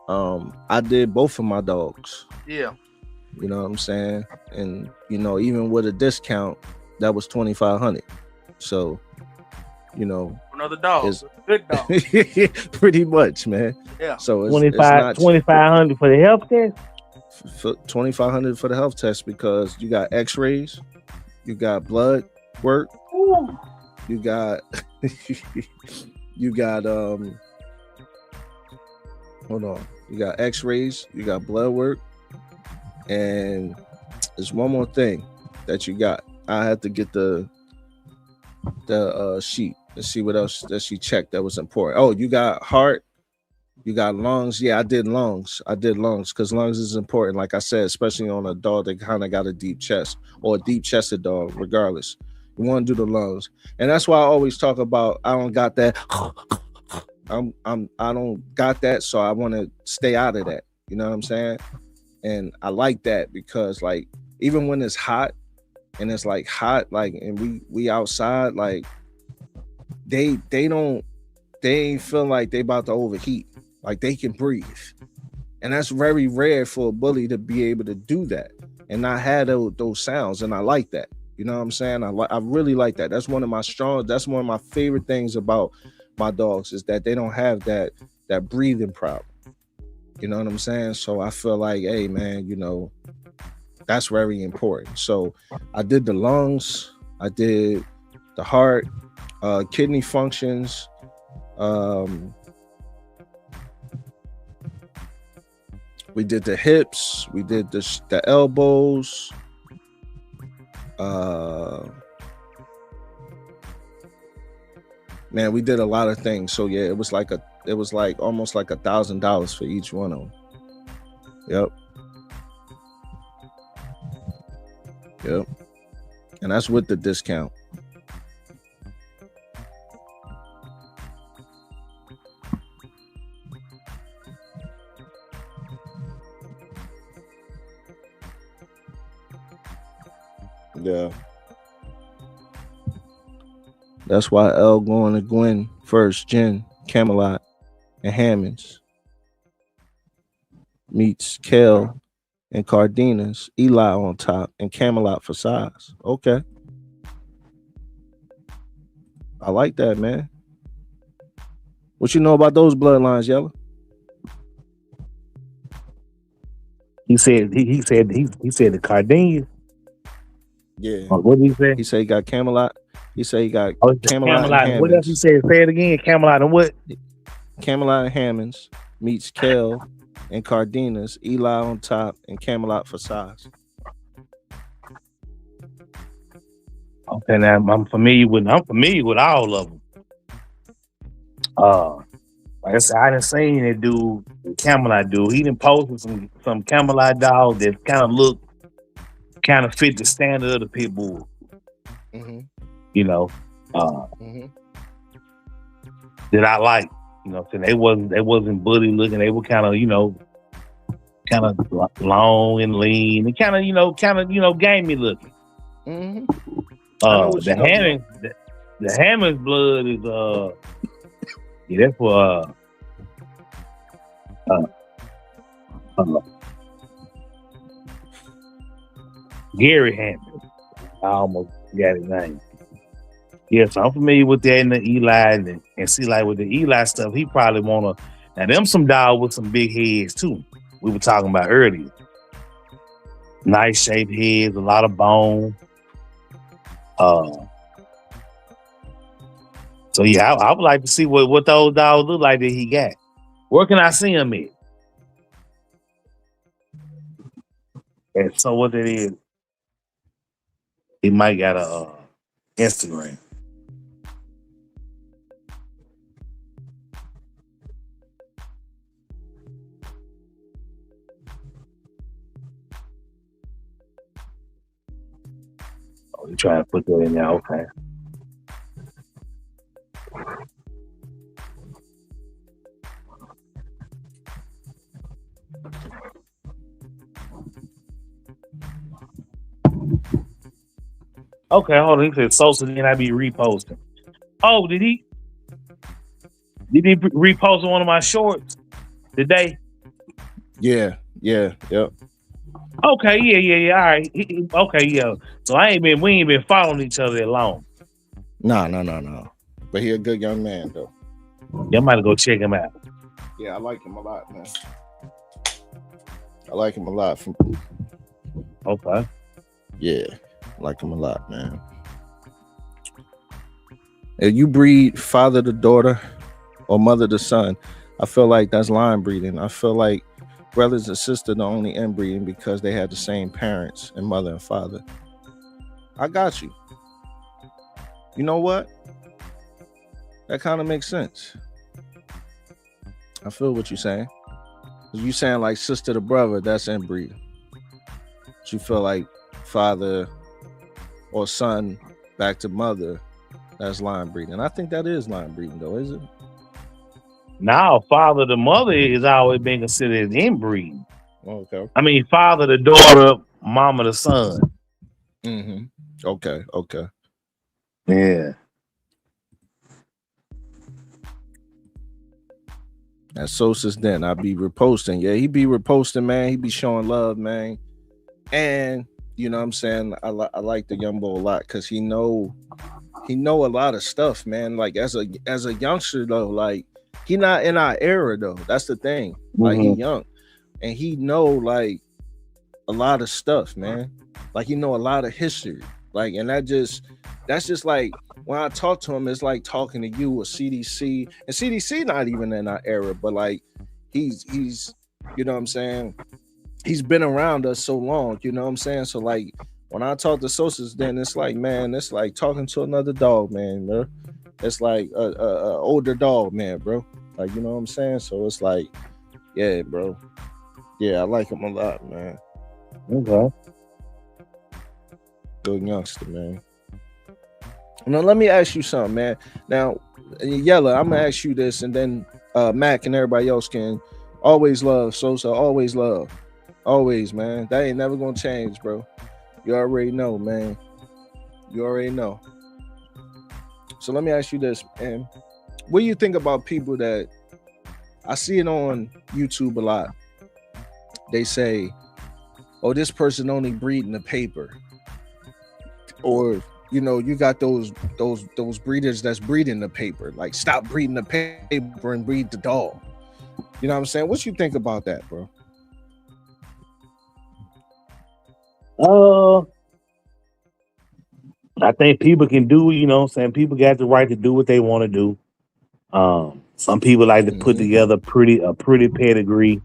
I did both of my dogs. Yeah. You know what I'm saying? And you know, even with a discount, that was $2,500. So, you know, another dog, it's good dog. Pretty much, man. Yeah. So it's $2,500 for the health test. For $2,500 for the health test, because you got X-rays, you got blood work, you got you got hold on. You got X-rays, you got blood work, and there's one more thing that you got. I had to get the sheet to see what else that she checked that was important. Oh, you got heart, you got lungs. Yeah, I did lungs because lungs is important. Like I said, especially on a dog that kind of got a deep chest or a deep chested dog, regardless. You want to do the lungs, and that's why I always talk about. I don't got that. I don't got that, so I want to stay out of that. You know what I'm saying? And I like that because, like, even when it's hot and it's like hot, like, and we outside, like, they ain't feel like they about to overheat. Like, they can breathe, and that's very rare for a bully to be able to do that and not have those sounds. And I like that. You know what I'm saying? I really like that. That's one of my favorite things about my dogs is that they don't have that breathing problem. You know what I'm saying? So I feel like, hey man, you know, that's very important. So I did the lungs, I did the heart, kidney functions, we did the hips, we did the elbows, man, we did a lot of things. So yeah, it was like almost like $1,000 for each one of them. Yep. And that's with the discount. Yeah. That's why L going to Gwen first, Jen, Camelot, and Hammonds. Meets Kel and Cardenas, Eli on top, and Camelot for size. Okay. I like that, man. What you know about those bloodlines, Yellow? He said the Cardenas. Yeah. What did he say? He said he got Camelot. He said he got Camelot and Hammonds. What else he said? Say it again. Camelot and what? Camelot and Hammonds meets Kel and Cardenas, Eli on top, and Camelot for size. Okay, now I'm familiar with all of them. Like I said, I done seen that dude, the Camelot dude. He done posted some Camelot dogs that kind of fit the standard of the pit bull. Mm-hmm. You know, that I like. You know, so they wasn't bully looking. They were kind of long and lean and kind of gamey looking. Mm-hmm. The Hammonds blood is that's for Gary Hammond. I almost got his name. Yes, I'm familiar with that and the Eli and see, like with the Eli stuff, he probably wanna. Now them some dogs with some big heads too. We were talking about earlier. Nice shaped heads, a lot of bone. So yeah, I would like to see what those dogs look like that he got. Where can I see him at? And so what it is, he might got a Instagram. Oh, you trying to put that in there? Okay. Okay, hold on. He said Sosa, then I be reposting. Oh, did he repost one of my shorts today? Yeah. Yep. Okay, yeah. All right. Okay, yeah. So we ain't been following each other that long. No. But he a good young man though. Yeah, I might go check him out. Yeah, I like him a lot, man. I like him a lot. Okay. Yeah, I like him a lot, man. If you breed father to daughter, or mother to son. I feel like that's line breeding. I feel like brothers and sisters are only inbreeding because they had the same parents and mother and father. I got you. You know what? That kind of makes sense. I feel what you're saying. You saying like sister to brother, that's inbreeding. But you feel like father or son back to mother, that's line breeding. I think that is line breeding, though, is it? Now, father to mother is always been considered as inbreeding. Okay. I mean, father to daughter, mama to son. Mm-hmm. Okay. Yeah. That's Sosa's then. I be reposting. Yeah, he be reposting, man. He be showing love, man. And you know what I'm saying? I like the young boy a lot because he know a lot of stuff, man. Like as a youngster though, like he not in our era though. That's the thing. Like he young and he know like a lot of stuff, man. Like he know a lot of history. Like, and that's just like when I talk to him, it's like talking to you or CDC. And CDC not even in our era, but like he's you know what I'm saying? He's been around us so long, you know what I'm saying? So like when I talk to Sosa's, then it's like, man, it's like talking to another dog, man, bro. It's like a older dog, man, bro. Like, you know what I'm saying? So it's like, yeah, bro. Yeah, I like him a lot, man. Okay. Good youngster, man. Now let me ask you something, man. Now, Yella, I'm gonna ask you this, and then Mac and everybody else can always love Sosa, always love. Always, man. That ain't never gonna change, bro. You already know, man. You already know. So let me ask you this, man. What do you think about people that I see it on YouTube a lot? They say, "Oh, this person only breeding the paper," or you know, you got those breeders that's breeding the paper. Like, stop breeding the paper and breed the dog. You know what I'm saying? What you think about that, bro? I think people can do, you know what I'm saying? People got the right to do what they want to do. Some people like to put together a pretty pedigree.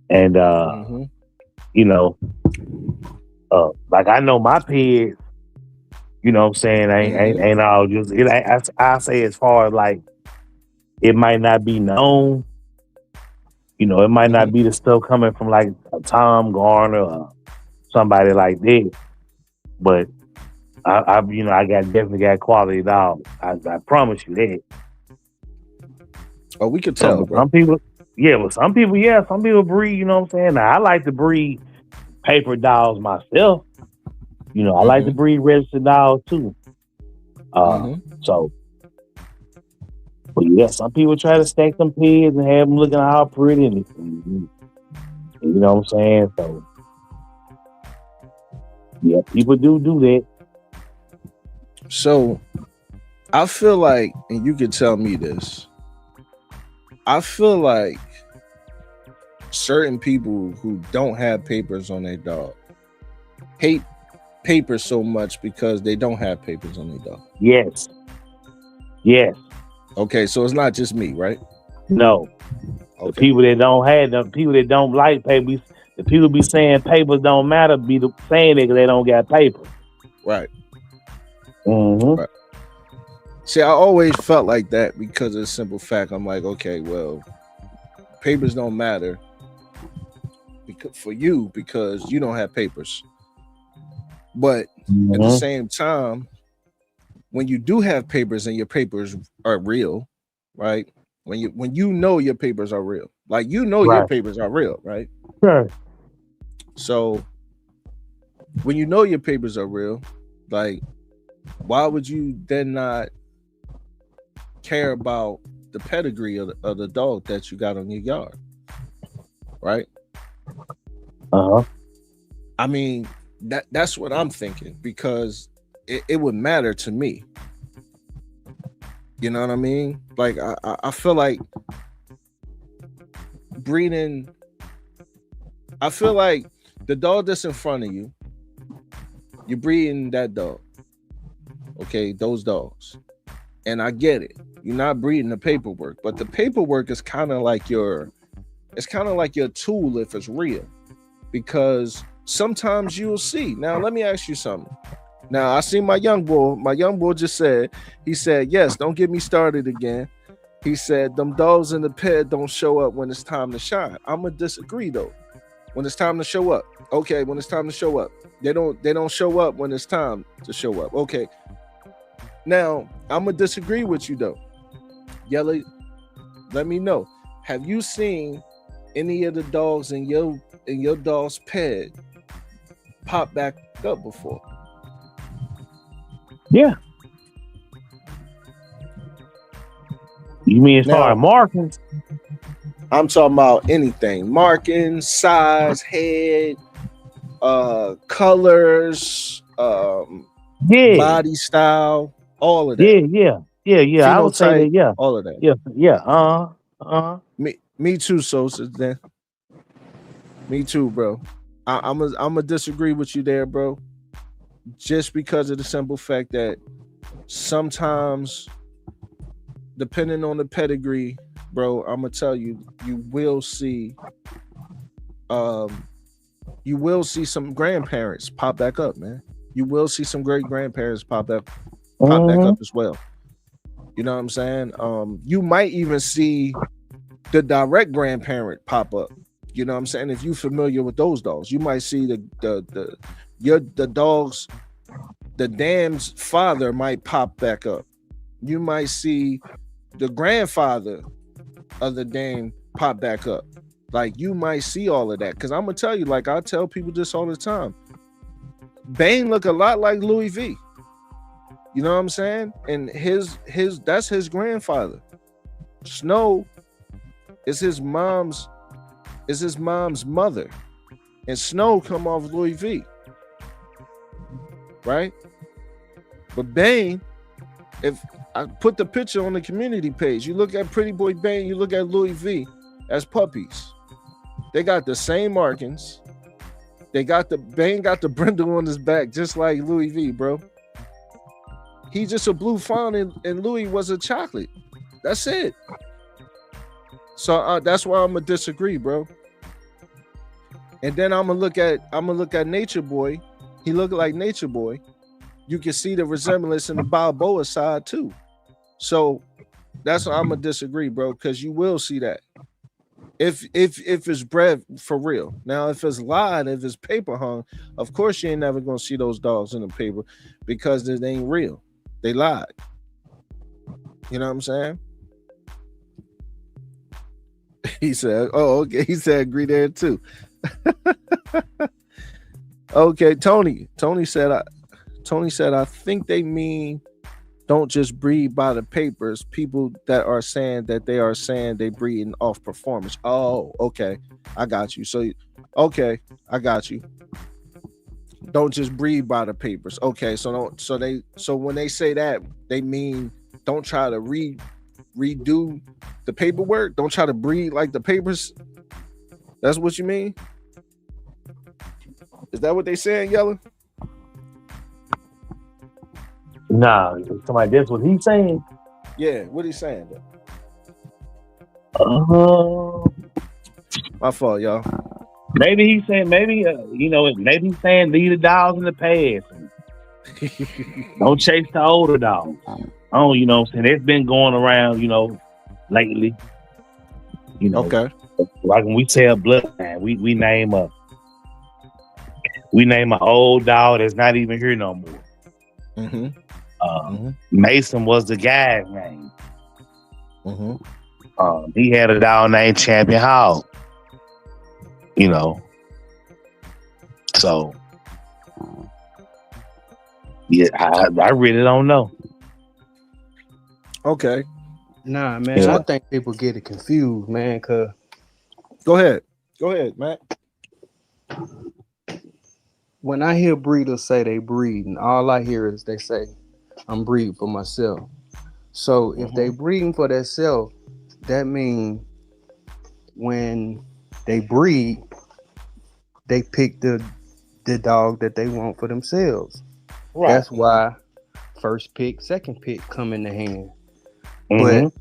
And you know, like I know my pigs, you know what I'm saying, ain't all just it ain't, I say as far as like it might not be known, you know, it might not be the stuff coming from like a Tom Garner or somebody like that, but I you know, I definitely got quality dogs. I promise you that. Oh, we could tell, bro. Some people breed, you know what I'm saying? Now, I like to breed paper dogs myself. You know, I like to breed registered dogs too. So, but yeah, some people try to stack them pigs and have them looking all pretty, and you know what I'm saying? So, yeah, people do that. So, I feel like, and you can tell me this, I feel like certain people who don't have papers on their dog hate papers so much because they don't have papers on their dog. Yes. Okay, so it's not just me, right? No. Okay. The people that don't have, the people that don't like papers, the people be saying papers don't matter, be saying it because they don't got papers. Right. Right. See, I always felt like that because of the simple fact. I'm like, okay, well, papers don't matter for you because you don't have papers. But at the same time, when you do have papers and your papers are real, right? When you know your papers are real, like you know your papers are real, right? Sure. So when you know your papers are real, like, why would you then not care about the pedigree of the dog that you got on your yard, right? I mean, that's what I'm thinking, because it would matter to me. You know what I mean? Like I feel like breeding. I feel like the dog that's in front of you, you're breeding that dog. Okay, those dogs. And I get it. You're not breeding the paperwork, but the paperwork is kind of like your tool if it's real. Because sometimes you'll see. Now, let me ask you something. Now, I see my young boy just said, yes, don't get me started again. He said, them dogs in the pen don't show up when it's time to shine. I'm going to disagree, though. When it's time to show up. Okay, when it's time to show up. They don't show up when it's time to show up. Okay. Now, I'm going to disagree with you, though. Yellow, let me know. Have you seen any of the dogs in your dog's pet pop back up before? Yeah. You mean as far as markings? I'm talking about anything. Markings, size, head, colors, body style, all of that. Yeah. I would say that, yeah. All of that. Yeah. Me too, Sosa. Then. Me too, bro. I'm a disagree with you there, bro. Just because of the simple fact that sometimes, depending on the pedigree, bro, I'm gonna tell you, you will see some grandparents pop back up, man. You will see some great grandparents pop back up as well. You know what I'm saying? You might even see the direct grandparent pop up. You know what I'm saying? If you're familiar with those dogs, you might see the dogs, the dam's father might pop back up. You might see the grandfather of the dame pop back up. Like, you might see all of that. Because I'm going to tell you, like I tell people this all the time, Bane look a lot like Louis V. You know what I'm saying? And that's his grandfather. Snow is his mom's mother. And Snow come off Louis V. Right? But Bane, if I put the picture on the community page, you look at Pretty Boy Bane, you look at Louis V as puppies. They got the same markings. Bane got the brindle on his back, just like Louis V, bro. He's just a blue fawn and Louis was a chocolate. That's it. So that's why I'm gonna disagree, bro. And then I'm gonna look at Nature Boy. He looked like Nature Boy. You can see the resemblance in the Balboa side too. So that's why I'm gonna disagree, bro, because you will see that. If it's bred for real. Now, if it's lied, if it's paper hung, of course you ain't never gonna see those dogs in the paper because it ain't real. They lied. You know what I'm saying? He said, "Oh, okay." He said, "Agree there too." Okay, Tony said, "I think they mean don't just breed by the papers. People that are saying that they are saying they breeding off performance." Oh, okay, I got you. So, okay, I got you. Don't just breed by the papers. Okay, so when they say that, they mean don't try to redo the paperwork. Don't try to breed like the papers. That's what you mean? Is that what they saying, Yellow? Nah, somebody, that's what he's saying. Yeah, what he saying? My fault, y'all. Maybe he's saying, maybe he's saying leave the dogs in the past. Don't chase the older dogs. Oh, you know what I'm saying? It's been going around, lately. Okay. Like when we tell bloodline, we name an old dog that's not even here no more. Mm-hmm. Mason was the guy's name. Mm-hmm. He had a dog named Champion Hall. So yeah, I really don't know. Okay. Nah, man, Yeah. I think people get it confused, man, cause Go ahead, Matt. when I hear breeders say they breeding, all I hear is they say, I'm breeding for myself. So if they breeding for themselves, that means when they breed, they pick the dog that they want for themselves. Right. That's why first pick, second pick come in the hand. Mm-hmm. But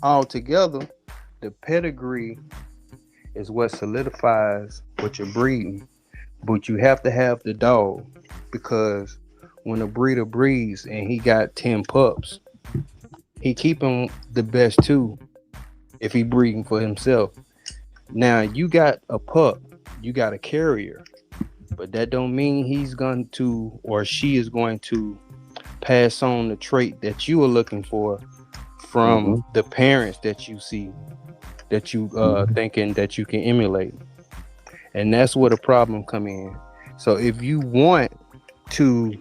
altogether, the pedigree is what solidifies what you're breeding. But you have to have the dog, because when a breeder breeds and he got 10 pups, he keeping the best two if he breeding for himself. Now you got a pup, you got a carrier, but that don't mean he's going to or she is going to pass on the trait that you are looking for from Mm-hmm. the parents that you see, that you thinking that you can emulate. And that's where the problem come in. So if you want to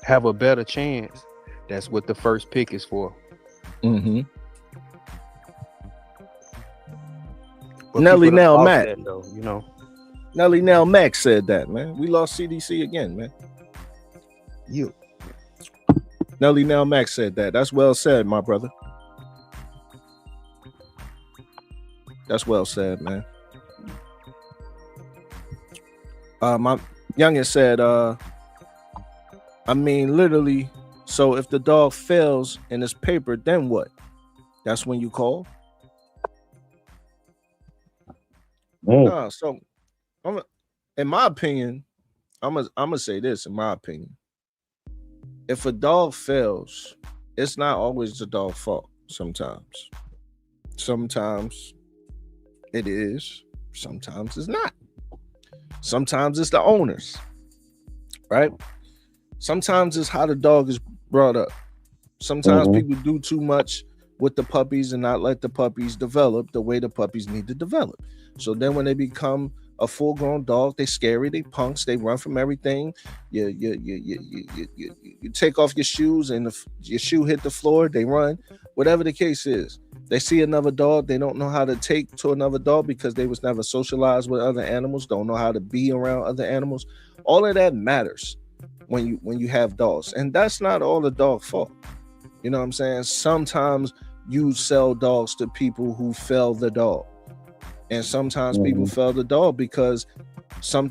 have a better chance, that's what the first pick is for. Mm-hmm. But Nelly people done now lost Matt. that though, you know. Nelly now Max said that, man. We lost CDC again, man. You Nelly now Max said that. That's well said, my brother. That's well said, man. My youngest said, I mean, literally, so if the dog fails in his paper, then what? That's when you call? Nah, so in my opinion, I'm gonna say this, in my opinion. If a dog fails, it's not always the dog's fault. Sometimes it is, sometimes it's not. Sometimes it's the owners, right? Sometimes it's how the dog is brought up. Sometimes people do too much with the puppies and not let the puppies develop the way the puppies need to develop. So then when they become a full-grown dog, they scary, they punks, they run from everything. You take off your shoes and your shoe hit the floor, they run. Whatever the case is, they see another dog, they don't know how to take to another dog because they was never socialized with other animals, don't know how to be around other animals. All of that matters when you have dogs, and that's not all the dog fault. You know what I'm saying? Sometimes you sell dogs to people who fell the dog, and sometimes people fell the dog because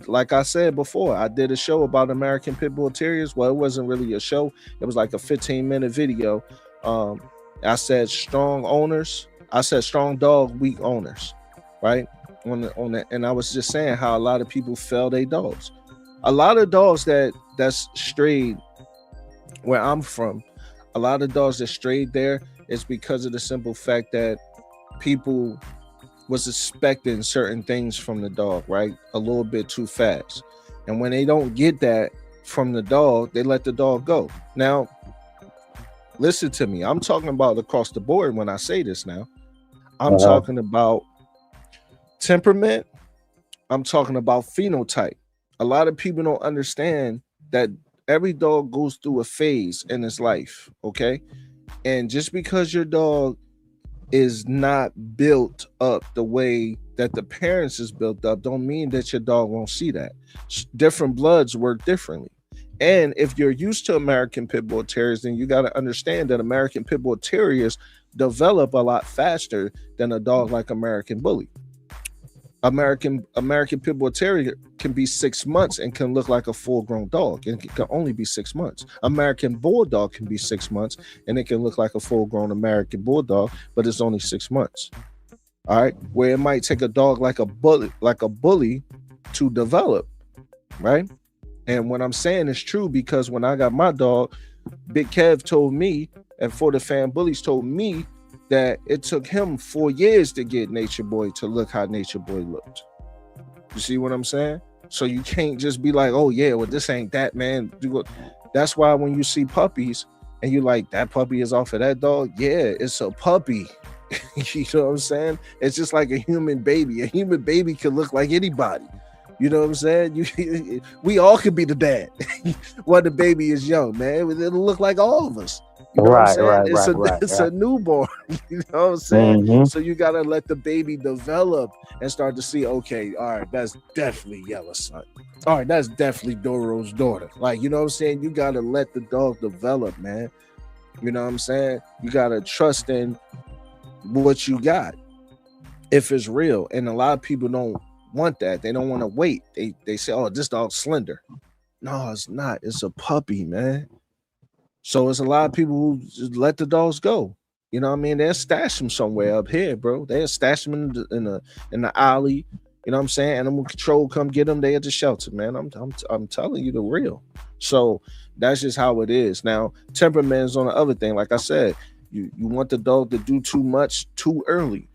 like I said before, I did a show about American Pit Bull Terriers. Well, it wasn't really a show, it was like a 15-minute video. I said strong owners, I said strong dog, weak owners, right? On the, and I was just saying how a lot of people fell their dogs. A lot of dogs that's strayed where I'm from, a lot of dogs that strayed there is because of the simple fact that people was expecting certain things from the dog, right? A little bit too fast. And when they don't get that from the dog, they let the dog go. Now, listen to me. I'm talking about across the board when I say this now. I'm talking about temperament. I'm talking about phenotype. A lot of people don't understand that every dog goes through a phase in its life, okay? And just because your dog is not built up the way that the parents is built up, don't mean that your dog won't see that. Different bloods work differently. And if you're used to American Pit Bull Terriers, then you got to understand that American Pit Bull Terriers develop a lot faster than a dog like American Bully. American Pit Bull Terrier can be 6 months and can look like a full-grown dog, and it can only be 6 months. American Bulldog can be 6 months and it can look like a full-grown American Bulldog, but it's only 6 months. All right, where it might take a dog like a bully to develop, right? And what I'm saying is true, because when I got my dog, Big Kev told me, and For the Fan Bullies told me, that it took him 4 years to get Nature Boy to look how Nature Boy looked. You see what I'm saying? So you can't just be like, oh yeah, well, this ain't that, man. That's why when you see puppies and you like, that puppy is off of that dog, yeah, it's a puppy. You know what I'm saying? It's just like a human baby. A human baby can look like anybody. You know what I'm saying? We all could be the dad when the baby is young, man. It'll look like all of us. You know what I'm saying? It's a newborn. You know what I'm saying? So you gotta let the baby develop and start to see, okay, all right, that's definitely Yella's son. All right, that's definitely Doro's daughter. Like, you know what I'm saying? You gotta let the dog develop, man. You know what I'm saying? You gotta trust in what you got if it's real. And a lot of people don't want that. They don't want to wait. They say, oh, this dog's slender. No, it's not. It's a puppy, man. So it's a lot of people who just let the dogs go. You know what I mean? They'll stash them somewhere up here, bro. They'll stash them in the alley. You know what I'm saying? Animal control come get them. They at the shelter, man. I'm telling you the real. So that's just how it is. Now, temperament is on the other thing. Like I said, you want the dog to do too much too early.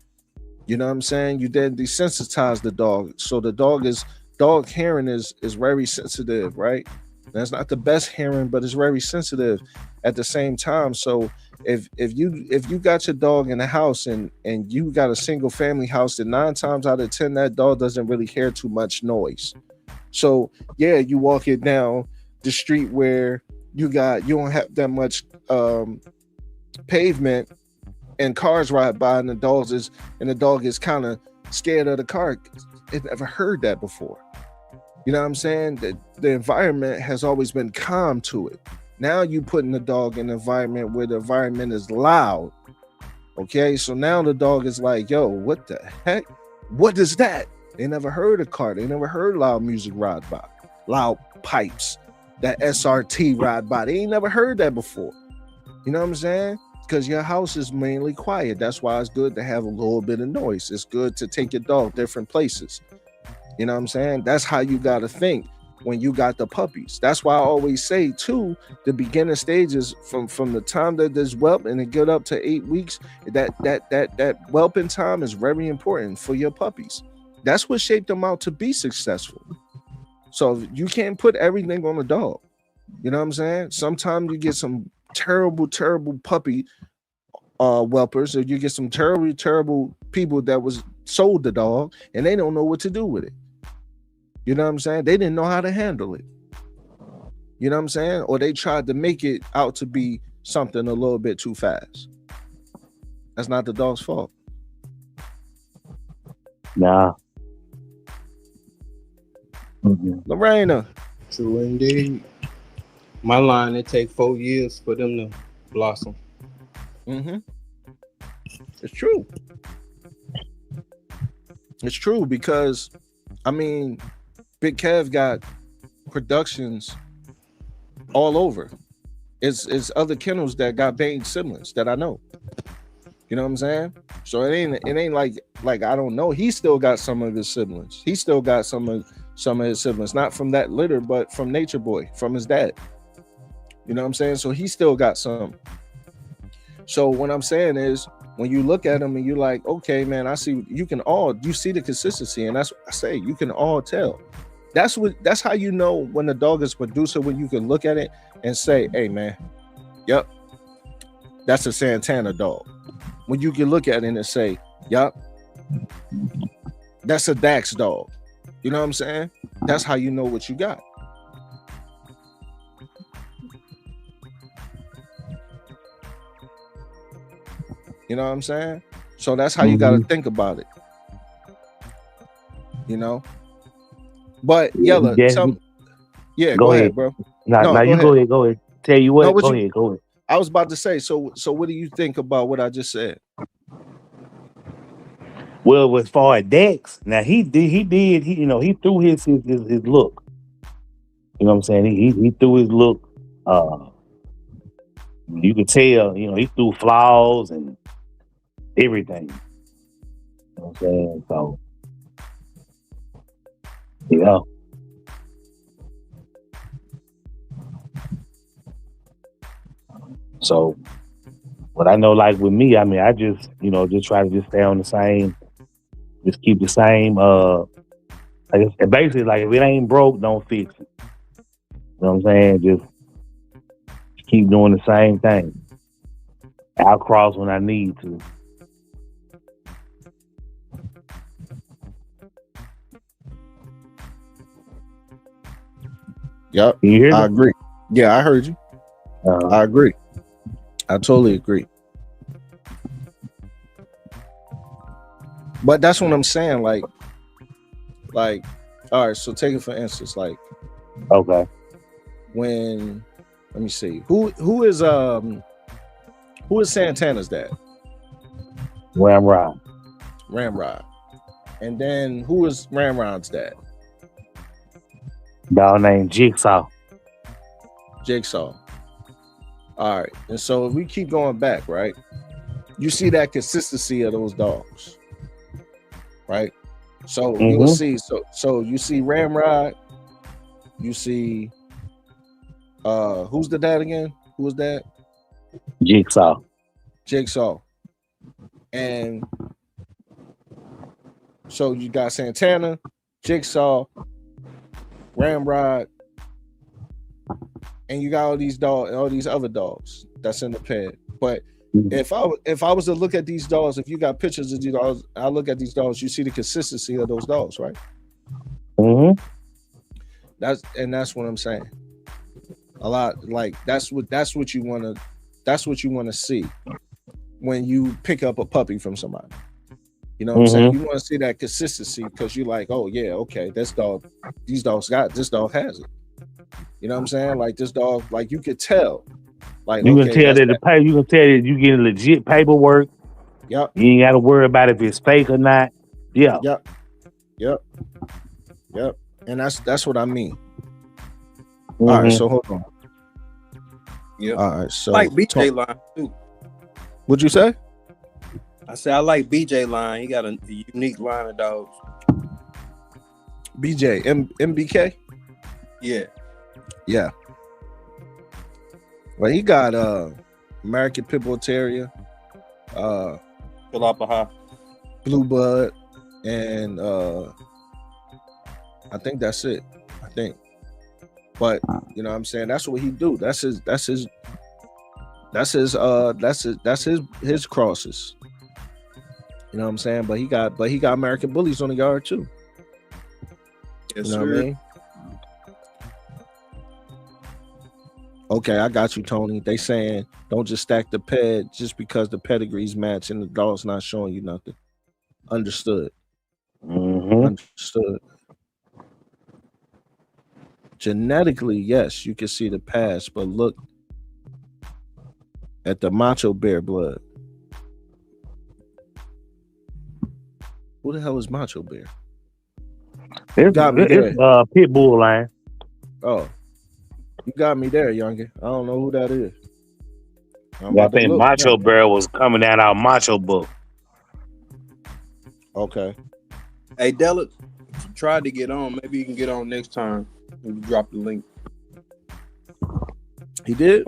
You know what I'm saying? You then desensitize the dog. So the dog hearing is very sensitive, right? That's not the best hearing, but it's very sensitive at the same time. So if you got your dog in the house and you got a single family house, then 9 times out of 10 that dog doesn't really hear too much noise. So yeah, you walk it down the street where you don't have that much pavement and cars ride by, and the dog is kind of scared of the car. It never heard that before. You know what I'm saying? The environment has always been calm to it. Now you putting the dog in an environment where the environment is loud. Okay, so now the dog is like, yo, what the heck? What is that? They never heard a car. They never heard loud music ride by, loud pipes, that SRT ride by. They ain't never heard that before. You know what I'm saying? Because your house is mainly quiet. That's why it's good to have a little bit of noise. It's good to take your dog different places. You know what I'm saying? That's how you got to think when you got the puppies. That's why I always say too, the beginning stages from the time that there's whelp and it get up to 8 weeks, that whelping time is very important for your puppies. That's what shaped them out to be successful. So you can't put everything on the dog. You know what I'm saying? Sometimes you get some terrible puppy whelpers, or you get some terrible people that was sold the dog and they don't know what to do with it. You know what I'm saying? They didn't know how to handle it. You know what I'm saying? Or they tried to make it out to be something a little bit too fast. That's not the dog's fault. Nah. Lorena. True indeed. My line, it take 4 years for them to blossom. Mm-hmm. It's true. It's true because, I mean, Big Kev got productions all over. It's other kennels that got banged siblings that I know. You know what I'm saying? So it ain't like I don't know. He still got some of his siblings. He still got some of his siblings, not from that litter, but from Nature Boy, from his dad. You know what I'm saying? So he still got some. So what I'm saying is, when you look at him and you're like, okay, man, I see you see the consistency, and that's what I say, you can all tell. That's how you know when the dog is producer, when you can look at it and say, hey man, yep, that's a Santana dog. When you can look at it and say, yep, that's a Dax dog. You know what I'm saying? That's how you know what you got. You know what I'm saying? So that's how you got to think about it. You know? But Yella, go ahead, bro. Go ahead. Tell you what, go ahead. I was about to say, so what do you think about what I just said? Well, as far as Dex, now he threw his look. You know what I'm saying? He threw his look. You could tell, he threw flaws and everything. You know what I'm saying? So, So, what I know, like with me, I mean, I just try to just stay on the same, just keep the same. Basically, like if it ain't broke, don't fix it. You know what I'm saying? Just keep doing the same thing. I'll cross when I need to. Yep, you hear me? I agree. Yeah, I heard you. I agree. I totally agree. But that's what I'm saying. Like, all right. So take it for instance. Like, okay. When, let me see, who is Santana's dad? Ramrod. And then who is Ramrod's dad? Dog named Jigsaw. Jigsaw. All right. And so if we keep going back, right? You see that consistency of those dogs. Right? So you'll see so you see Ramrod, you see who's the dad again? Who was that? Jigsaw. And so you got Santana, Jigsaw, Ramrod, and you got all these other dogs that's in the pen. But if I was to look at these dogs, if you got pictures of these dogs, I look at these dogs, you see the consistency of those dogs, right? That's what I'm saying. A lot like that's what you want to see when you pick up a puppy from somebody. You know what I'm saying? You want to see that consistency because you're like, oh yeah, okay, this dog has it. You know what I'm saying? Like this dog, like you could tell. Like you can tell that you can tell that you get legit paperwork. Yep. You ain't gotta worry about if it's fake or not. Yeah. Yep. And that's what I mean. All right, so hold on. Yeah. All right, so like BJ line too. What'd you say? I said I like BJ line. He got a unique line of dogs. BJ MBK. Yeah. Well, he got American Pit Bull Terrier, Philippa, Blue Bud, and I think that's it. I think. But you know what I'm saying? That's what he do. That's his crosses. You know what I'm saying? But he got American Bullies on the yard too. Yes, you know what I mean? Okay, I got you, Tony. They saying don't just stack the ped just because the pedigrees match and the dog's not showing you nothing. Understood. Understood. Genetically, yes, you can see the past, but look at the Macho Bear blood. Who the hell is Macho Bear? It's Pit Bull line. Oh, you got me there, youngin. I don't know who that is. I think Macho Bear was coming out our Macho book. Okay. Hey, Della, tried to get on. Maybe you can get on next time. You drop the link. He did?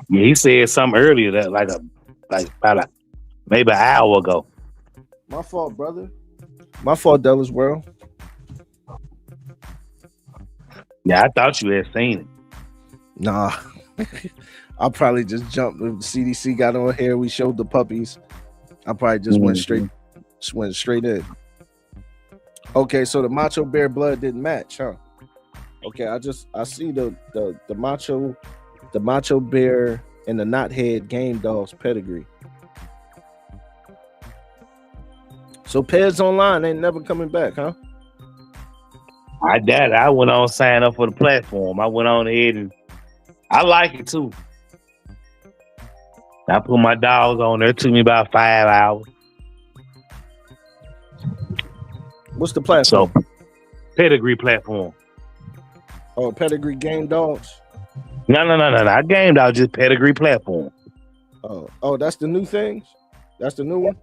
Yeah, he said something earlier that about maybe an hour ago. My fault, brother. My fault, Della's World. Yeah, I thought you had seen it. Nah. I probably just jumped. When CDC got on here, we showed the puppies. I probably just went straight in. Okay, so the Macho Bear blood didn't match, huh? Okay, I see the Macho Bear and the Knothead Game Dogs pedigree. So Peds Online ain't never coming back, huh? I doubt it. I went on sign up for the platform. I went on ahead and I like it too. I put my dogs on there. It took me about 5 hours. What's the platform? So, pedigree platform. Oh, Pedigree Game Dogs? No. Game Dogs, just pedigree platform. Oh, that's the new things? That's the new one?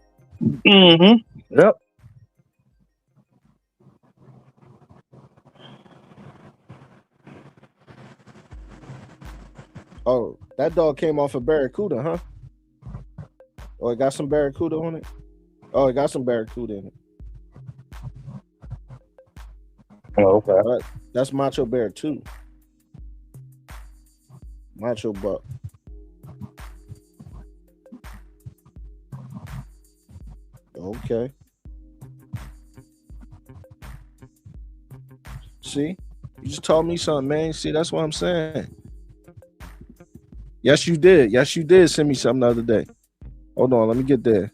Yep. Oh, that dog came off of Barracuda, huh? Oh, it got some Barracuda on it? Oh, it got some Barracuda in it. Oh, okay. That's Macho Bear 2. Macho Buck. Okay. See? You just told me something, man. See, that's what I'm saying. Yes, you did. Yes, you did send me something the other day. Hold on, let me get there.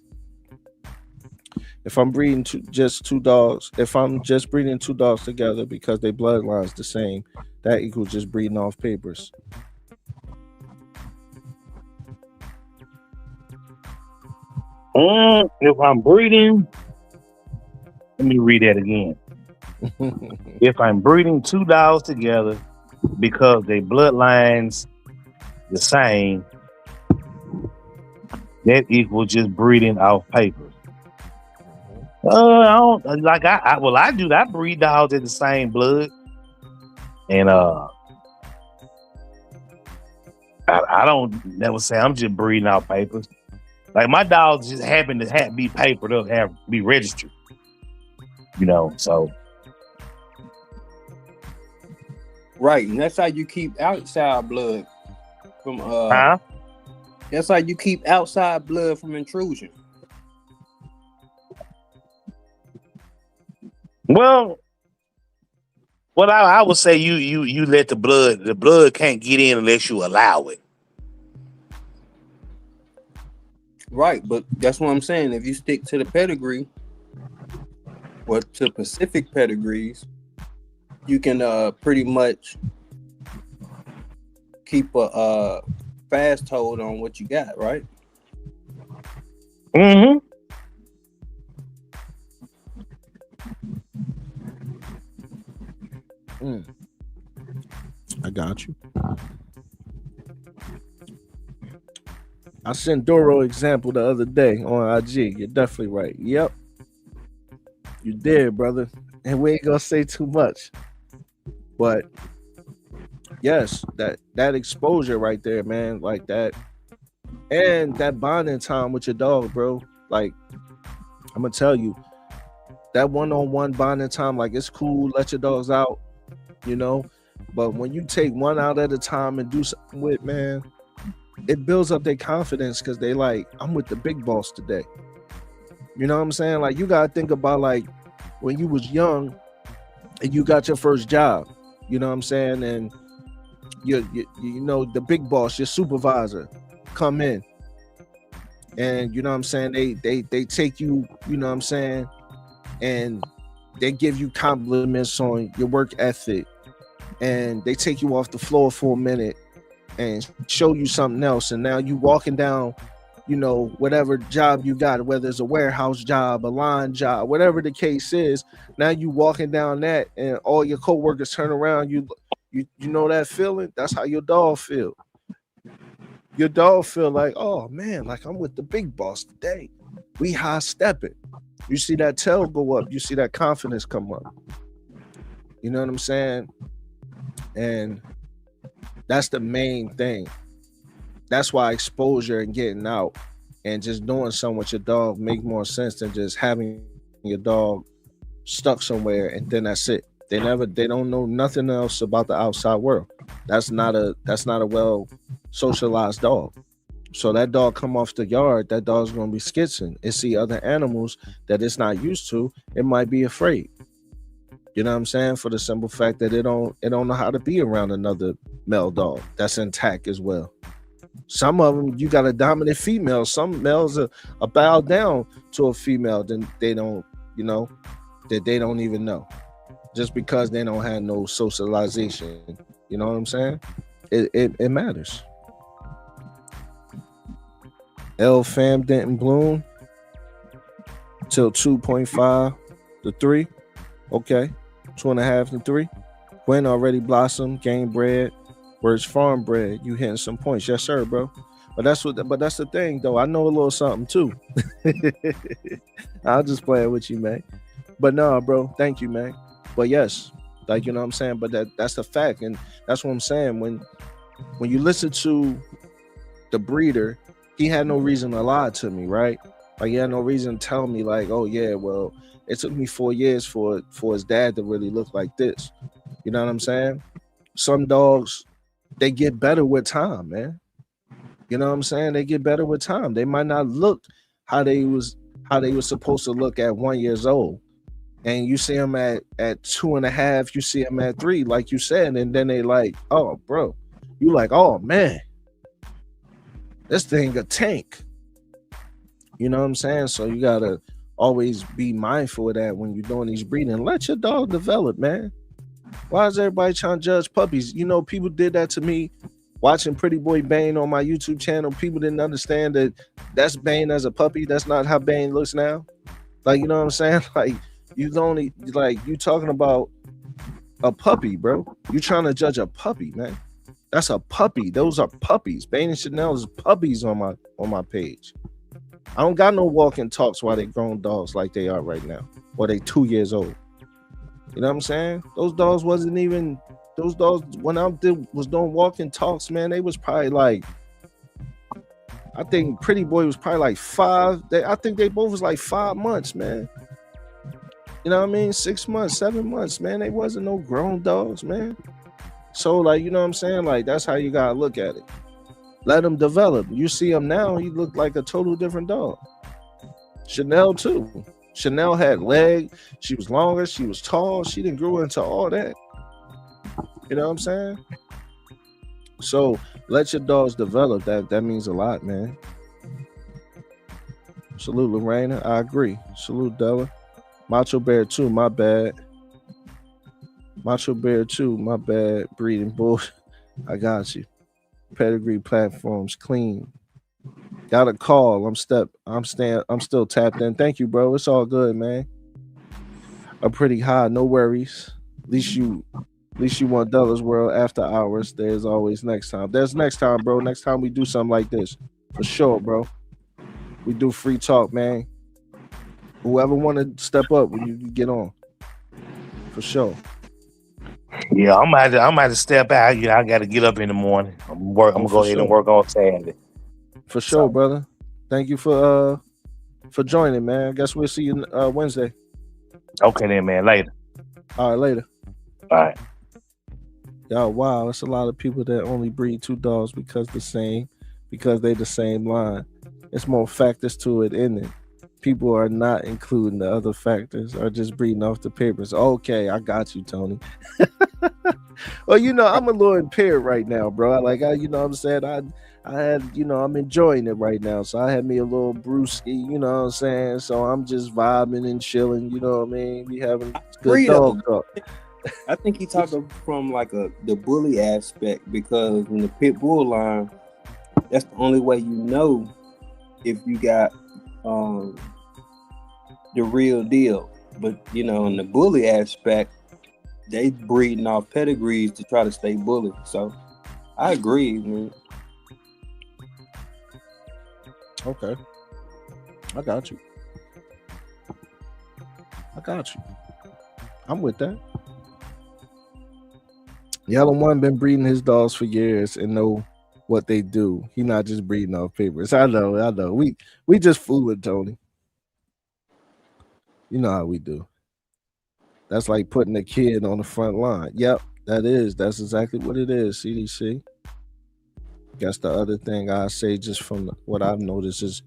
If I'm breeding just two dogs, if I'm just breeding two dogs together because their bloodline's the same, that equals just breeding off papers. If I'm breeding, let me read that again. If I'm breeding two dogs together because their bloodlines the same, that equals just breeding off papers. I don't like I do that. I breed dogs in the same blood, and I don't never say I'm just breeding out papers. Like my dogs just happen to be papered up, be registered. So Right, and that's how you keep outside blood from That's how you keep outside blood from intrusion. Well, what I would say, you let the blood can't get in unless you allow it. Right, but that's what I'm saying. If you stick to the pedigree or to specific pedigrees, you can pretty much keep a fast hold on what you got, right? Mm-hmm. I got you. I sent Doro example the other day on IG. You're definitely right. Yep. You did, brother. And we ain't gonna say too much. But yes, that exposure right there, man, like that. And that bonding time with your dog, bro. Like, I'm gonna tell you, that one-on-one bonding time, like it's cool, let your dogs out, But when you take one out at a time and do something with, man, it builds up their confidence because they like, I'm with the big boss today. You know what I'm saying? Like, you gotta think about like when you was young and you got your first job, you know what I'm saying? And you the big boss, your supervisor, come in. And you know what I'm saying? They take you, you know what I'm saying? And they give you compliments on your work ethic. And they take you off the floor for a minute and show you something else. And now you walking down, whatever job you got, whether it's a warehouse job, a line job, whatever the case is, now you walking down that and all your coworkers turn around, you know that feeling? That's how your dog feel. Your dog feel like, oh man, like I'm with the big boss today. We high stepping. You see that tail go up. You see that confidence come up. You know what I'm saying? And that's the main thing. That's why exposure and getting out and just doing something with your dog make more sense than just having your dog stuck somewhere and then that's it. They don't know nothing else about the outside world. That's not a well socialized dog. So that dog come off the yard, that dog's gonna be skitzing. It see other animals that it's not used to, it might be afraid. You know what I'm saying? For the simple fact that it don't know how to be around another male dog that's intact as well. Some of them, you got a dominant female. Some males are bowed down to a female, then they don't, that they don't even know. Just because they don't have no socialization. You know what I'm saying? It matters. L fam didn't bloom till 2.5 to 3. Okay. 2.5 to 3. Gwen already blossomed, gained bread. Where's farm bread? You hitting some points. Yes, sir, bro. But that's the thing though. I know a little something too. I'll just play it with you, man. But no, bro, thank you, man. But yes, like you know what I'm saying. But that's the fact, and that's what I'm saying. When you listen to the breeder, he had no reason to lie to me, right? Like he had no reason to tell me, like, oh yeah, well, it took me 4 years for his dad to really look like this. You know what I'm saying? Some dogs, they get better with time, man. You know what I'm saying? They get better with time. They might not look how they was supposed to look at 1 year old. And you see them at 2.5, you see them at 3, like you said, and then they like, oh, bro, you like, oh man, this thing a tank. You know what I'm saying? So you gotta always be mindful of that when you're doing these breeding. Let your dog develop, man. Why is everybody trying to judge puppies? You know, people did that to me watching Pretty Boy Bane on my YouTube channel. People didn't understand that that's Bane as a puppy. That's not how Bane looks now. Like, you know what I'm saying? Like, you talking about a puppy, bro. You trying to judge a puppy, man. That's a puppy. Those are puppies. Bane and Chanel is puppies on my page. I don't got no walking talks while they grown dogs like they are right now. Or they 2 years old. You know what I'm saying? Those dogs wasn't even those dogs when was doing walking talks, man. They was probably like, I think Pretty Boy was probably like 5. I think they both was like 5 months, man. You know what I mean? 6 months, 7 months, man. They wasn't no grown dogs, man. So, like, you know what I'm saying? Like, that's how you gotta look at it. Let them develop. You see him now, he looked like a total different dog. Chanel, too. Chanel had leg. She was longer. She was tall. She didn't grow into all that. You know what I'm saying? So, let your dogs develop. That means a lot, man. Salute, Lorena. I agree. Salute, Della. Macho Bear 2, my bad. Macho Bear 2, my bad. Breeding bull. I got you. Pedigree platforms clean. Got a call. I'm still tapped in. Thank you, bro. It's all good, man. I'm pretty high. No worries. At least you want Dollars World after hours. There's always next time. There's next time, bro. Next time we do something like this. For sure, bro. We do free talk, man. Whoever want to step up, you get on. For sure. Yeah, I'm gonna have to step out. You know, I got to get up in the morning. I'm gonna go ahead and work on Saturday. For sure, brother. Thank you for joining, man. I guess we'll see you Wednesday. Okay then, man. Later. All right, later. All right. Yo, wow, that's a lot of people that only breed 2 dogs because they the same line. It's more factors to it, isn't it? People are not including the other factors, are just breeding off the papers. Okay, I got you, Tony. Well, you know, I'm a little impaired right now, bro. You know what I'm saying? I had, you know, I'm enjoying it right now. So I had me a little brewski, you know what I'm saying? So I'm just vibing and chilling, you know what I mean? We having good dog talk. I think he talked from like the bully aspect, because in the pit bull line, that's the only way you know if you got the real deal. But you know, in the bully aspect, they breeding off pedigrees to try to stay bully. So I agree, man. Okay, I got you. I'm with that. Yellow One been breeding his dogs for years and know what they do. He not just breeding off papers. I know. We just fooling Tony. You know how we do. That's like putting a kid on the front line. Yep, that's exactly what it is, CDC. Guess the other thing I say, just from what I've noticed, is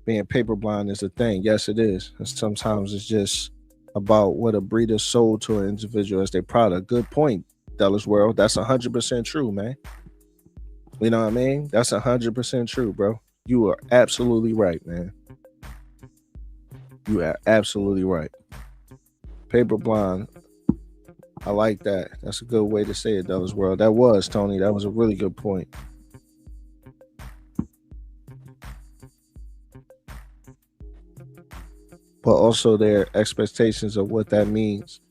being paper blind is a thing. Yes, it is. And sometimes it's just about what a breeder sold to an individual as their product. Good point, Dallas World. That's 100% true, man. You know what I mean? That's 100% true, bro. You are absolutely right, man. You are absolutely right. Paper blind. I like that. That's a good way to say it, Dallas World. That was, Tony. That was a really good point. But also their expectations of what that means.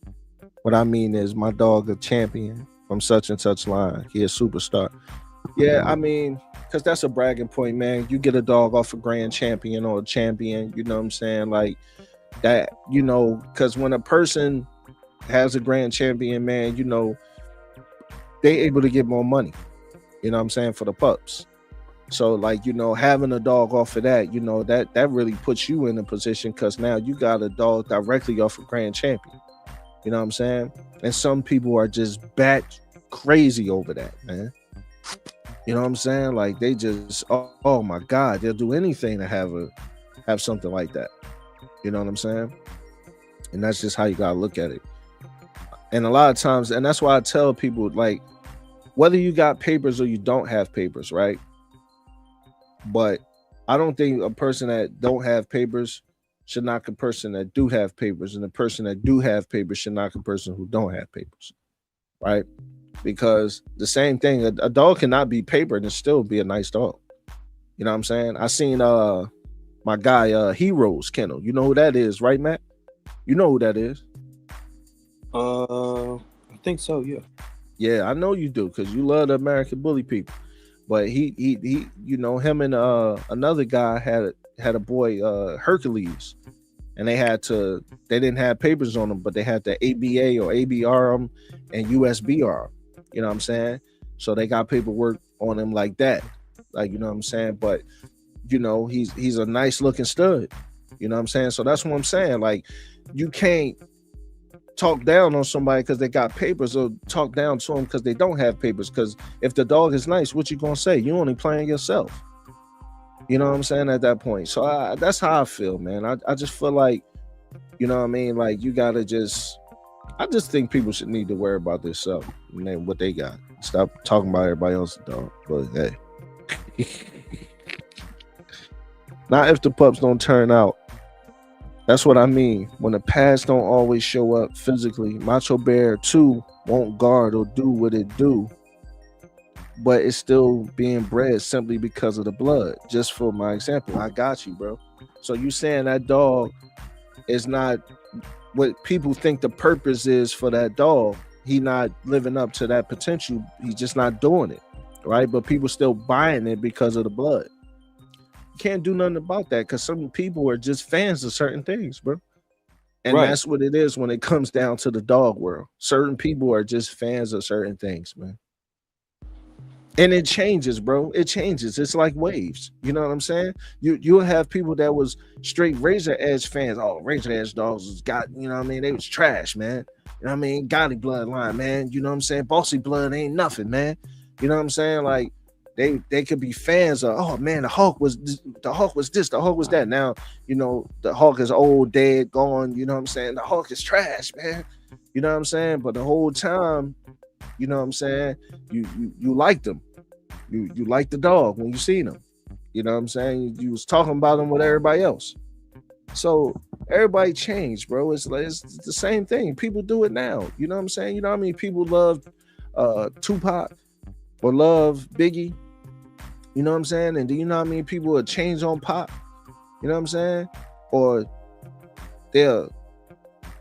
What I mean is, my dog a champion from such and such line. He a superstar. Yeah, I mean, because that's a bragging point, man. You get a dog off a grand champion or a champion, you know what I'm saying? Like that, you know, because when a person has a grand champion, man, you know, they able to get more money, you know what I'm saying, for the pups. So, like, you know, having a dog off of that, you know, that really puts you in a position, because now you got a dog directly off a grand champion. You know what I'm saying? And some people are just bat crazy over that, man. You know what I'm saying? Like, they just, oh my God, they'll do anything to have something like that. You know what I'm saying? And that's just how you gotta look at it. And a lot of times, and that's why I tell people, like, whether you got papers or you don't have papers, right? But I don't think a person that don't have papers should knock a person that do have papers, and the person that do have papers should knock a person who don't have papers, right? Because the same thing, a dog cannot be papered and still be a nice dog. You know what I'm saying? I seen my guy Heroes Kennel. You know who that is, right, Matt? You know who that is? I think so, yeah. Yeah, I know you do because you love the American bully people. But he you know, him and another guy had a boy, Hercules, and they didn't have papers on them, but they had the ABA or ABR and USBR. You know what I'm saying? So they got paperwork on him like that. Like, you know what I'm saying? But you know, he's a nice looking stud. You know what I'm saying? So that's what I'm saying. Like, you can't talk down on somebody because they got papers, or talk down to them because they don't have papers. Because if the dog is nice, what you gonna say? You only playing yourself. You know what I'm saying? At that point. So that's how I feel, man. I just feel like, you know what I mean? Like, you gotta I just think people should need to worry about themselves and then what they got. Stop talking about everybody else's dog. But hey. Not if the pups don't turn out. That's what I mean. When the pads don't always show up physically, Macho Bear 2 won't guard or do what it do, but it's still being bred simply because of the blood. Just for my example, I got you, bro. So you saying that dog is not what people think the purpose is for that dog. He not living up to that potential. He's just not doing it, right? But people still buying it because of the blood. Can't do nothing about that because some people are just fans of certain things, bro. And that's what it is when it comes down to the dog world. Certain people are just fans of certain things, man. And it changes, bro. It changes. It's like waves. You know what I'm saying? You'll have people that was straight Razor Edge fans. Oh, Razor Edge dogs was got, you know what I mean? They was trash, man. You know what I mean? Gotti bloodline, man. You know what I'm saying? Bossy blood ain't nothing, man. You know what I'm saying? Like, they could be fans of, oh man, the Hulk was this, the Hulk was that. Now, you know, the Hulk is old, dead, gone. You know what I'm saying? The Hulk is trash, man. You know what I'm saying? But the whole time, you know what I'm saying, you liked them. You liked the dog when you seen him. You know what I'm saying? You was talking about him with everybody else. So everybody changed, bro. It's the same thing. People do it now. You know what I'm saying? You know what I mean? People love Tupac or love Biggie. You know what I'm saying? And do you know how many people are change on Pop? You know what I'm saying? Or they're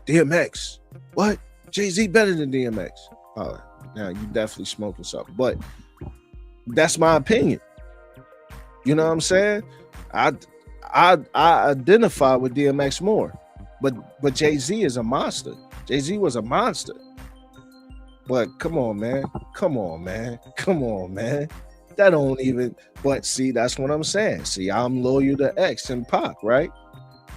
DMX. What? Jay-Z better than DMX. Oh, now you definitely smoking something. But that's my opinion. You know what I'm saying? I identify with DMX more. But Jay-Z is a monster. Jay-Z was a monster. But come on, man. That don't even, but see, that's what I'm saying. See, I'm loyal to X and Pac, right?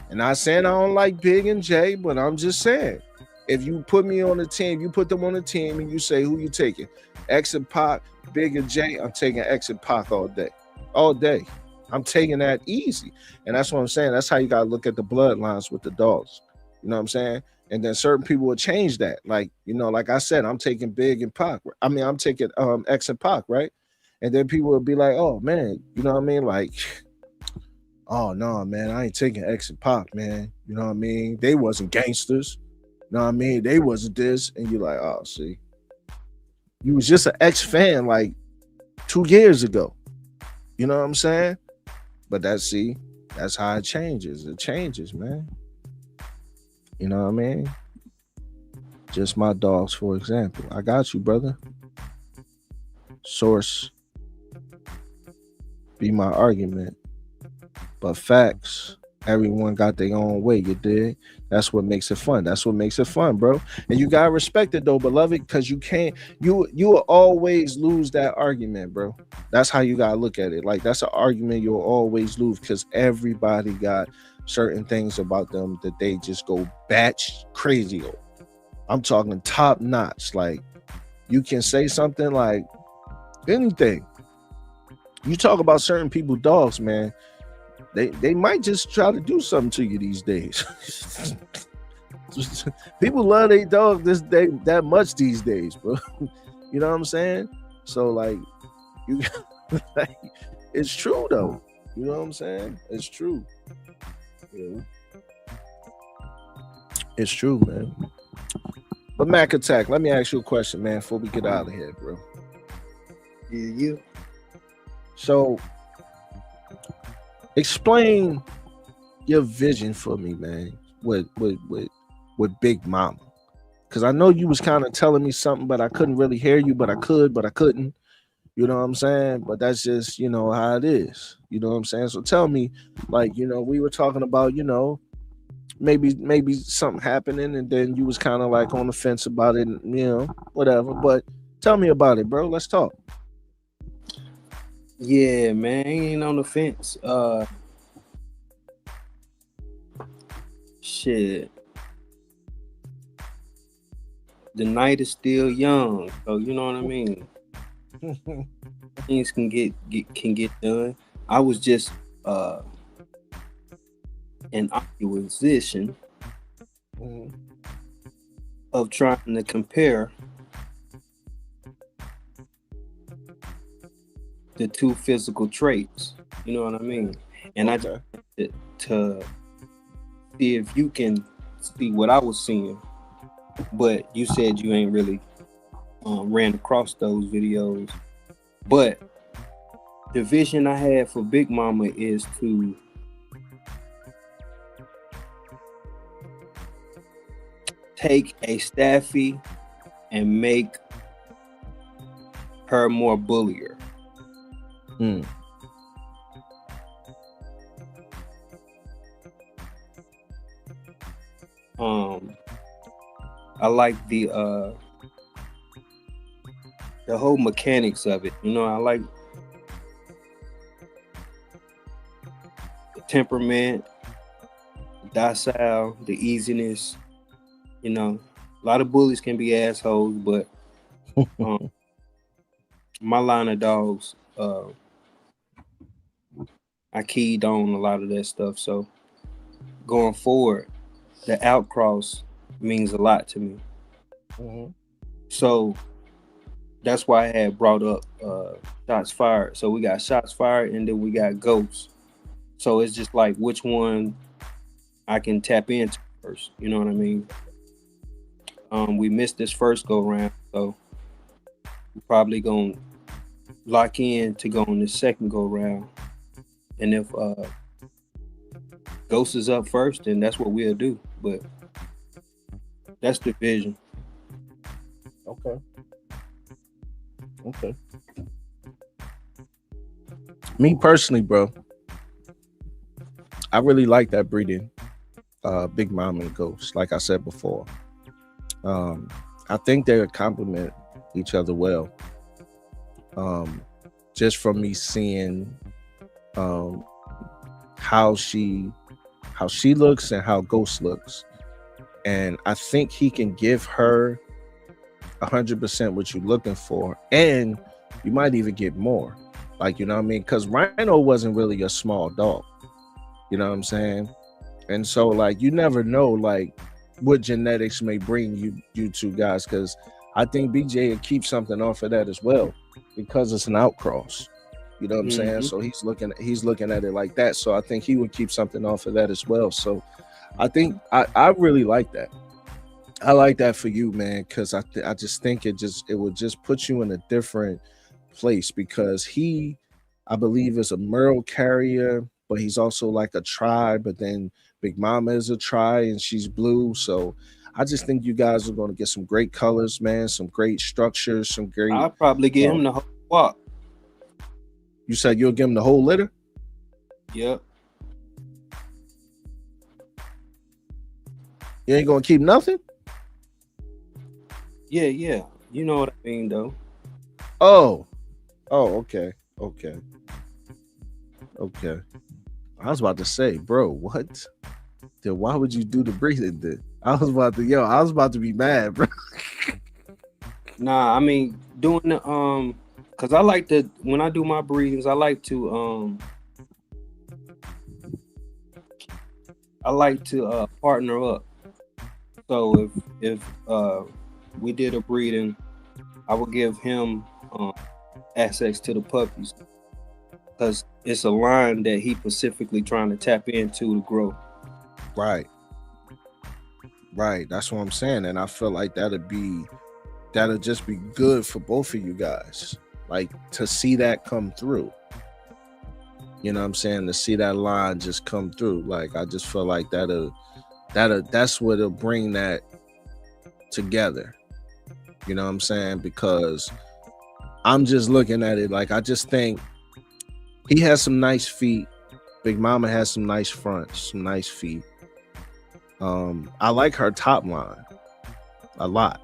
And not saying I don't like Big and J, but I'm just saying, if you put me on the team, you put them on the team and you say, who you taking? X and Pac, Big and J, I'm taking X and Pac all day. All day. I'm taking that easy. And that's what I'm saying. That's how you got to look at the bloodlines with the dogs. You know what I'm saying? And then certain people will change that. Like, you know, like I said, I'm taking Big and Pac. I mean, I'm taking X and Pac, right? And then people will be like, oh, man, you know what I mean? Like, oh, no, man, I ain't taking X and Pac, man. You know what I mean? They wasn't gangsters. You know what I mean? They wasn't this. And you're like, oh, see. You was just an X fan like 2 years ago. You know what I'm saying? But that's how it changes. It changes, man. You know what I mean? Just my dogs, for example. I got you, brother. Source be my argument. But facts, everyone got their own way, you dig? That's what makes it fun. That's what makes it fun, bro. And you gotta respect it though, beloved, because you will always lose that argument, bro. That's how you gotta look at it. Like, that's an argument you'll always lose because everybody got certain things about them that they just go batch crazy over. I'm talking top notch. Like, you can say something like anything. You talk about certain people, dogs, man. They might just try to do something to you these days. People love their dog that much these days, bro. You know what I'm saying? So like, you like, it's true though. You know what I'm saying? It's true. Yeah. It's true, man. But Mac Attack, let me ask you a question, man, before we get out of here, bro. Yeah. So explain your vision for me, man, with Big Mama. because I know you was kind of telling me something, but I couldn't really hear you, but I couldn't. You know what I'm saying? But that's just, how it is. You know what I'm saying? So tell me, like, we were talking about, maybe something happening, and then you was kind of like on the fence about it, and, whatever. But tell me about it, bro. Let's talk. Yeah, man, ain't on the fence. Shit. The night is still young, so you know what I mean. Things can get done. I was just in opposition of trying to compare the two physical traits. You know what I mean? And I just to see if you can see what I was seeing. But you said you ain't really ran across those videos. But the vision I had for Big Mama is to take a Staffy and make her more bullier. I like the whole mechanics of it. I like the temperament, the docile, the easiness. A lot of bullies can be assholes, but my line of dogs, I keyed on a lot of that stuff. So going forward, the outcross means a lot to me. So that's why I had brought up shots fired. So we got shots fired, and then we got ghosts. So it's just like which one I can tap into first. You know what I mean? We missed this first go round, so we're probably gonna lock in to go on the second go round. And if Ghost is up first, then that's what we'll do. But that's the vision. Okay. Me personally, bro, I really like that breeding, Big Mama and Ghost. Like I said before, I think they complement each other well. Just from me seeing how she looks and how Ghost looks, and I think he can give her 100% what you're looking for, and you might even get more. Like, you know what I mean? Because Rhino wasn't really a small dog. You know what I'm saying? And so, like, you never know, like, what genetics may bring you two guys, because I think BJ would keep something off of that as well, because it's an outcross. You know what I'm saying? So he's looking at it like that. So I think he would keep something off of that as well. So I think I really like that. I like that for you, man, because I just think it would just put you in a different place, because I believe is a Merle carrier, but he's also like a tri, but then Big Mama is a tri and she's blue. So I just think you guys are going to get some great colors, man, some great structures, some great. I'll probably give him the whole walk. You said you'll give him the whole litter? Yep. You ain't going to keep nothing? Yeah. You know what I mean, though. Oh, okay. I was about to say, bro, what? Then why would you do the breathing then? I was about to be mad, bro. Nah, I mean, doing the because I like to, when I do my breedings, I like to partner up. So if we did a breeding, I would give him access to the puppies, because it's a line that he specifically trying to tap into to grow. Right. That's what I'm saying. And I feel like that'll just be good for both of you guys. Like, to see that come through. You know what I'm saying? To see that line just come through. Like, I just feel like that's what'll bring that together. You know what I'm saying? Because I'm just looking at it like I just think he has some nice feet. Big Mama has some nice fronts, some nice feet. I like her top line a lot.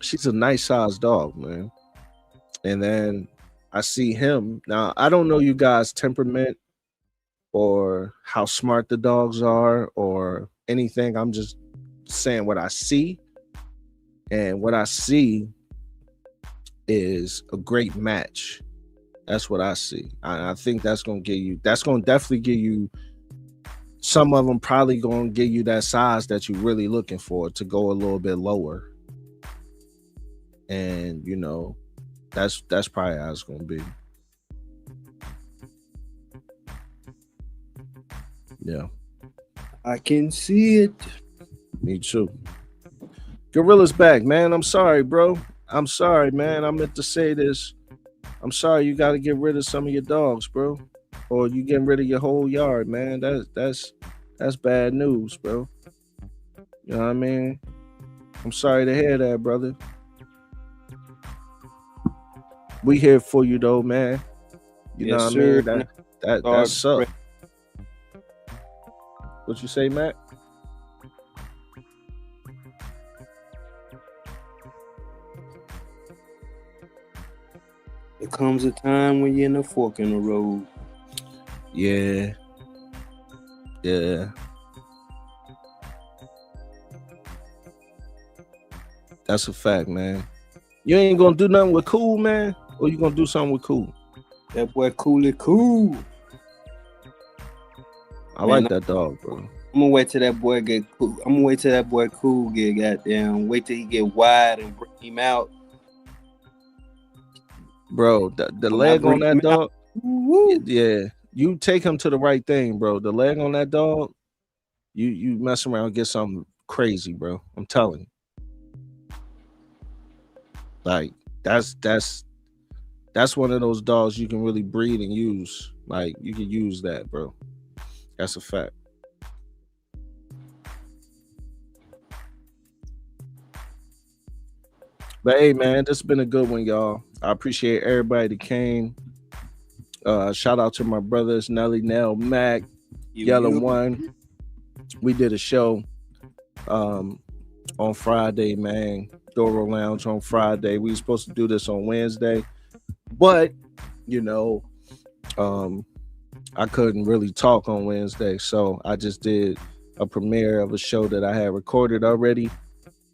She's a nice sized dog, man. And then I see him. Now, I don't know you guys' temperament or how smart the dogs are or anything. I'm just saying what I see. And what I see is a great match. That's what I see. I think that's going to definitely give you, some of them probably going to give you that size that you're really looking for to go a little bit lower. And, you know, that's probably how it's going to be. Yeah. I can see it. Me too. Gorilla's back, man. I'm sorry, bro. I'm sorry, man. I meant to say this. I'm sorry you got to get rid of some of your dogs, bro. Or you getting rid of your whole yard, man. That's bad news, bro. You know what I mean? I'm sorry to hear that, brother. We here for you though, man. You know what I mean? That sucks. What you say, Matt? There comes a time when you're in a fork in the road. Yeah. That's a fact, man. You ain't gonna do nothing with Cool, man? Or you gonna do something with Cool? That boy cool. I like that dog, bro. I'm gonna wait till that boy get cool. I'm gonna wait till that boy Cool get goddamn. Wait till he get wide and bring him out. Bro, the leg on that dog. Yeah, you take him to the right thing, bro. The leg on that dog, you mess around and get something crazy, bro. I'm telling you. Like that's one of those dogs you can really breed and use. Like you can use that, bro. That's a fact. But hey, man, this has been a good one, y'all. I appreciate everybody that came. Shout out to my brothers, Nelly, Nell, Mac, Yellow One. We did a show on Friday, man. Doro Lounge on Friday. We were supposed to do this on Wednesday, but you know, I couldn't really talk on Wednesday, so I just did a premiere of a show that I had recorded already.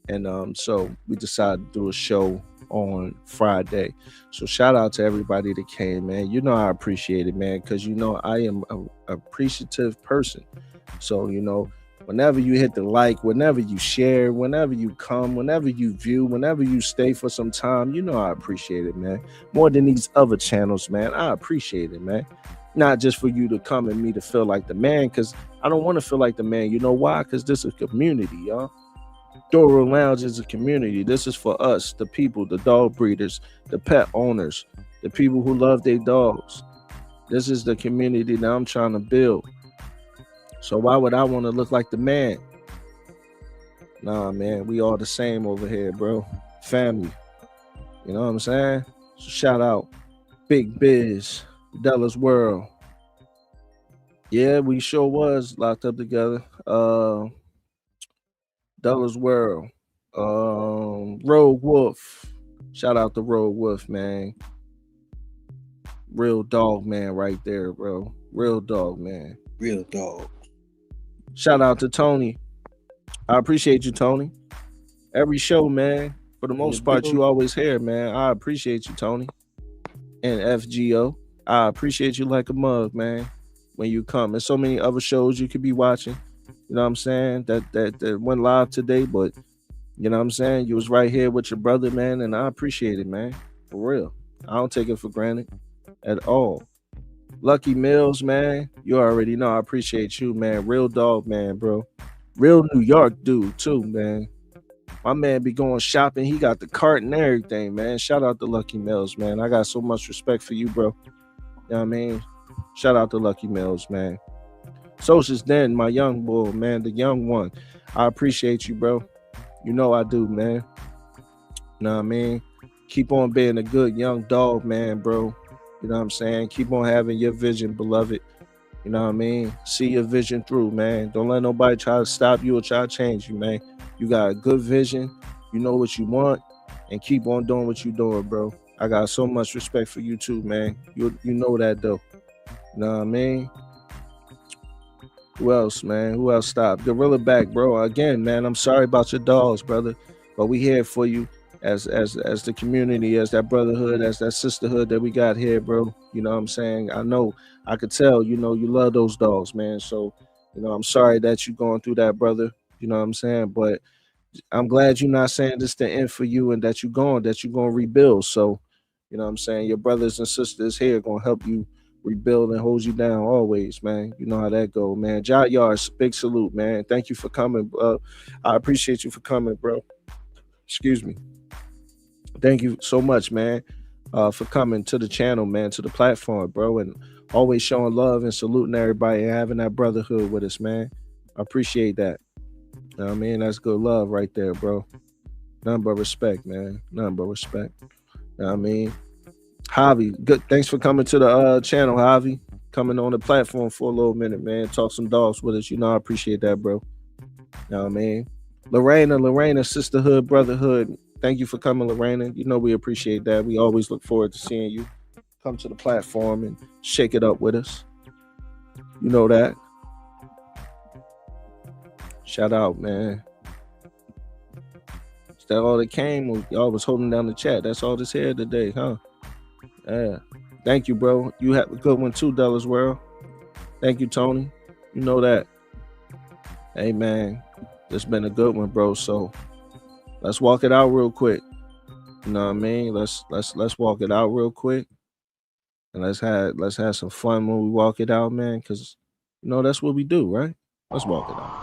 And so we decided to do a show on Friday. So shout out to everybody that came, man. You know I appreciate it, man, because you know I am an appreciative person. So, you know, whenever you hit the like, whenever you share, whenever you come, whenever you view, whenever you stay for some time, you know I appreciate it, man. More than these other channels, man. I appreciate it, man. Not just for you to come and me to feel like the man, because I don't want to feel like the man. You know why? Because this is a community, y'all. Doro Lounge is a community. This is for us, the people, the dog breeders, the pet owners, the people who love their dogs. This is the community that I'm trying to build. So why would I want to look like the man? Nah, man, we all the same over here, bro. Family. You know what I'm saying? So shout out Big Biz, Della's World. Yeah, we sure was locked up together. Della's World. Rogue Wolf. Shout out to Rogue Wolf, man. Real dog man right there, bro. Real dog man. Real dog. Shout out to Tony. I appreciate you, Tony. Every show, man. For the most part, you always here, man. I appreciate you, Tony. And FGO. I appreciate you like a mug, man. When you come. There's so many other shows you could be watching. You know what I'm saying? That went live today, but you know what I'm saying? You was right here with your brother, man, and I appreciate it, man. For real. I don't take it for granted at all. Lucky Mills, man. You already know I appreciate you, man. Real dog, man, bro. Real New York dude, too, man. My man be going shopping. He got the cart and everything, man. Shout out to Lucky Mills, man. I got so much respect for you, bro. You know what I mean? Shout out to Lucky Mills, man. Social's Den, my young boy, man, the young one. I appreciate you, bro. You know I do, man. You know what I mean? Keep on being a good young dog, man, bro. You know what I'm saying? Keep on having your vision, beloved. You know what I mean? See your vision through, man. Don't let nobody try to stop you or try to change you, man. You got a good vision. You know what you want, and keep on doing what you're doing, bro. I got so much respect for you too, man. You know that though. You know what I mean? Who else, man? Who else stopped? Gorilla back, bro. Again, man, I'm sorry about your dogs, brother. But we here for you as the community, as that brotherhood, as that sisterhood that we got here, bro. You know what I'm saying? I know, I could tell, you know, you love those dogs, man. So, you know, I'm sorry that you're going through that, brother. You know what I'm saying? But I'm glad you're not saying this the end for you and that you're going to rebuild. So, you know what I'm saying? Your brothers and sisters here gonna help you rebuild and hold you down always, man. You know how that go, man. Jot Yards, big salute, man. Thank you for coming. I appreciate you for coming, bro. Excuse me. Thank you so much, man, for coming to the channel, man, to the platform, bro, and always showing love and saluting everybody and having that brotherhood with us, man. I appreciate that. You know what I mean? That's good love right there, bro. Nothing but respect, man. Nothing but respect. You know what I mean? Javi, good. Thanks for coming to the channel, Javi. Coming on the platform for a little minute, man. Talk some dogs with us. You know, I appreciate that, bro. You know what I mean? Lorena, sisterhood, brotherhood. Thank you for coming, Lorena. You know we appreciate that. We always look forward to seeing you come to the platform and shake it up with us. You know that. Shout out, man. Is that all that came? Y'all was holding down the chat. That's all that's here today, huh? Yeah. Thank you, bro. You have a good one too, Dallas World. Thank you, Tony. You know that. Hey, man. It's been a good one, bro. So let's walk it out real quick. You know what I mean? Let's walk it out real quick. And let's have some fun when we walk it out, man. Cause you know that's what we do, right? Let's walk it out.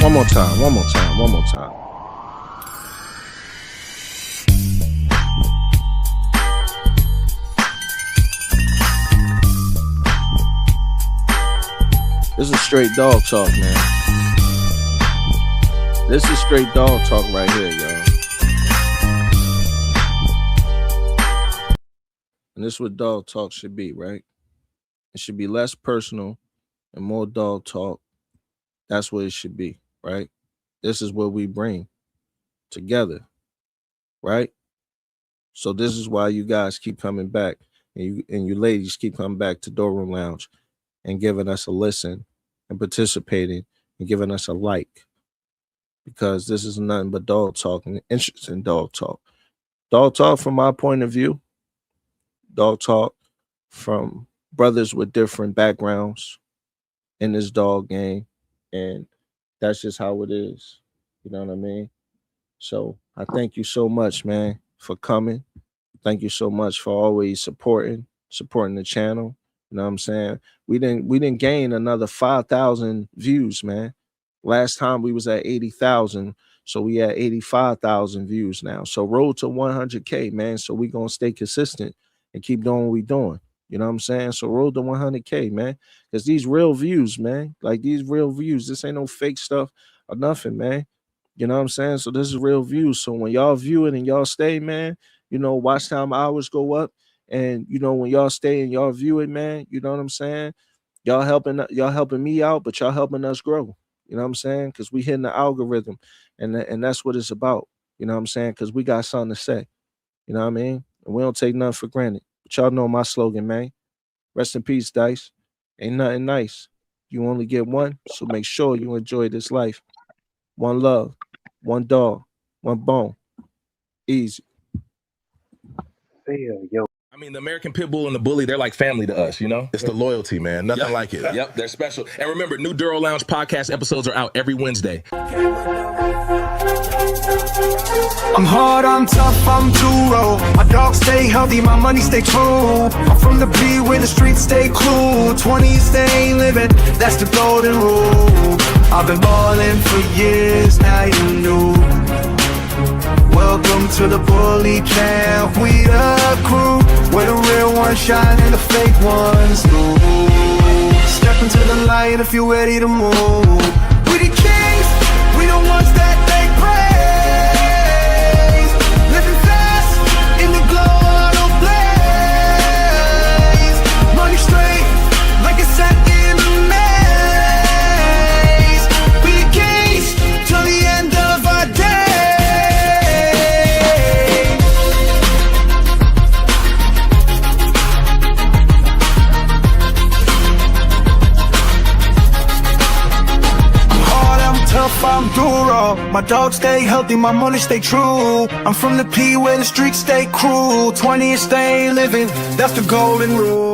One more time. This is straight dog talk, man. This is straight dog talk right here, y'all. And this is what dog talk should be, right? It should be less personal and more dog talk. That's what it should be, right? This is what we bring together, right? So this is why you guys keep coming back, and you ladies keep coming back to Doorroom Lounge and giving us a listen and participating and giving us a like, because this is nothing but dog talk and interesting dog talk. Dog talk from my point of view. Dog talk from brothers with different backgrounds in this dog game, and that's just how it is. You know what I mean? So I thank you so much, man, for coming. Thank you so much for always supporting the channel. You know what I'm saying? We didn't gain another 5,000 views, man. Last time we was at 80,000, so we at 85,000 views now. So road to 100K, man. So we gonna stay consistent and keep doing what we doing. You know what I'm saying? So road to 100K, man. Because these real views, man, like these real views, this ain't no fake stuff or nothing, man. You know what I'm saying? So this is real views. So when y'all view it and y'all stay, man, you know, watch time hours go up. And you know, when y'all stay and y'all view it, man, you know what I'm saying? Y'all helping me out, but y'all helping us grow. You know what I'm saying? Because we hitting the algorithm, and that's what it's about. You know what I'm saying? Because we got something to say. You know what I mean? And we don't take nothing for granted. But y'all know my slogan, man. Rest in peace, Dice. Ain't nothing nice. You only get one, so make sure you enjoy this life. One love, one dog, one bone. Easy. Hell, yo. mean, the American Pit Bull and the Bully, they're like family to us, you know? It's the loyalty, man. Nothing like it. Yep, they're special. And remember, new Duro Lounge podcast episodes are out every Wednesday. I'm hard, I'm tough, I'm duro. My dogs stay healthy, my money stay true. I'm from the P where the streets stay cool. 20s they ain't living, that's the golden rule. I've been ballin' for years, now you knew. Welcome to the bully camp, we the crew. Where the real ones shine and the fake ones lose. Step into the light if you're ready to move. We the kings, we the ones that they praise. Living fast, in the glow of the blaze. Money straight, like it's set in a maze. We the kings, till the end of our day. Tough, I'm duro. My dogs stay healthy, my money stay true. I'm from the P where the streets stay cruel. 20s stay living, that's the golden rule.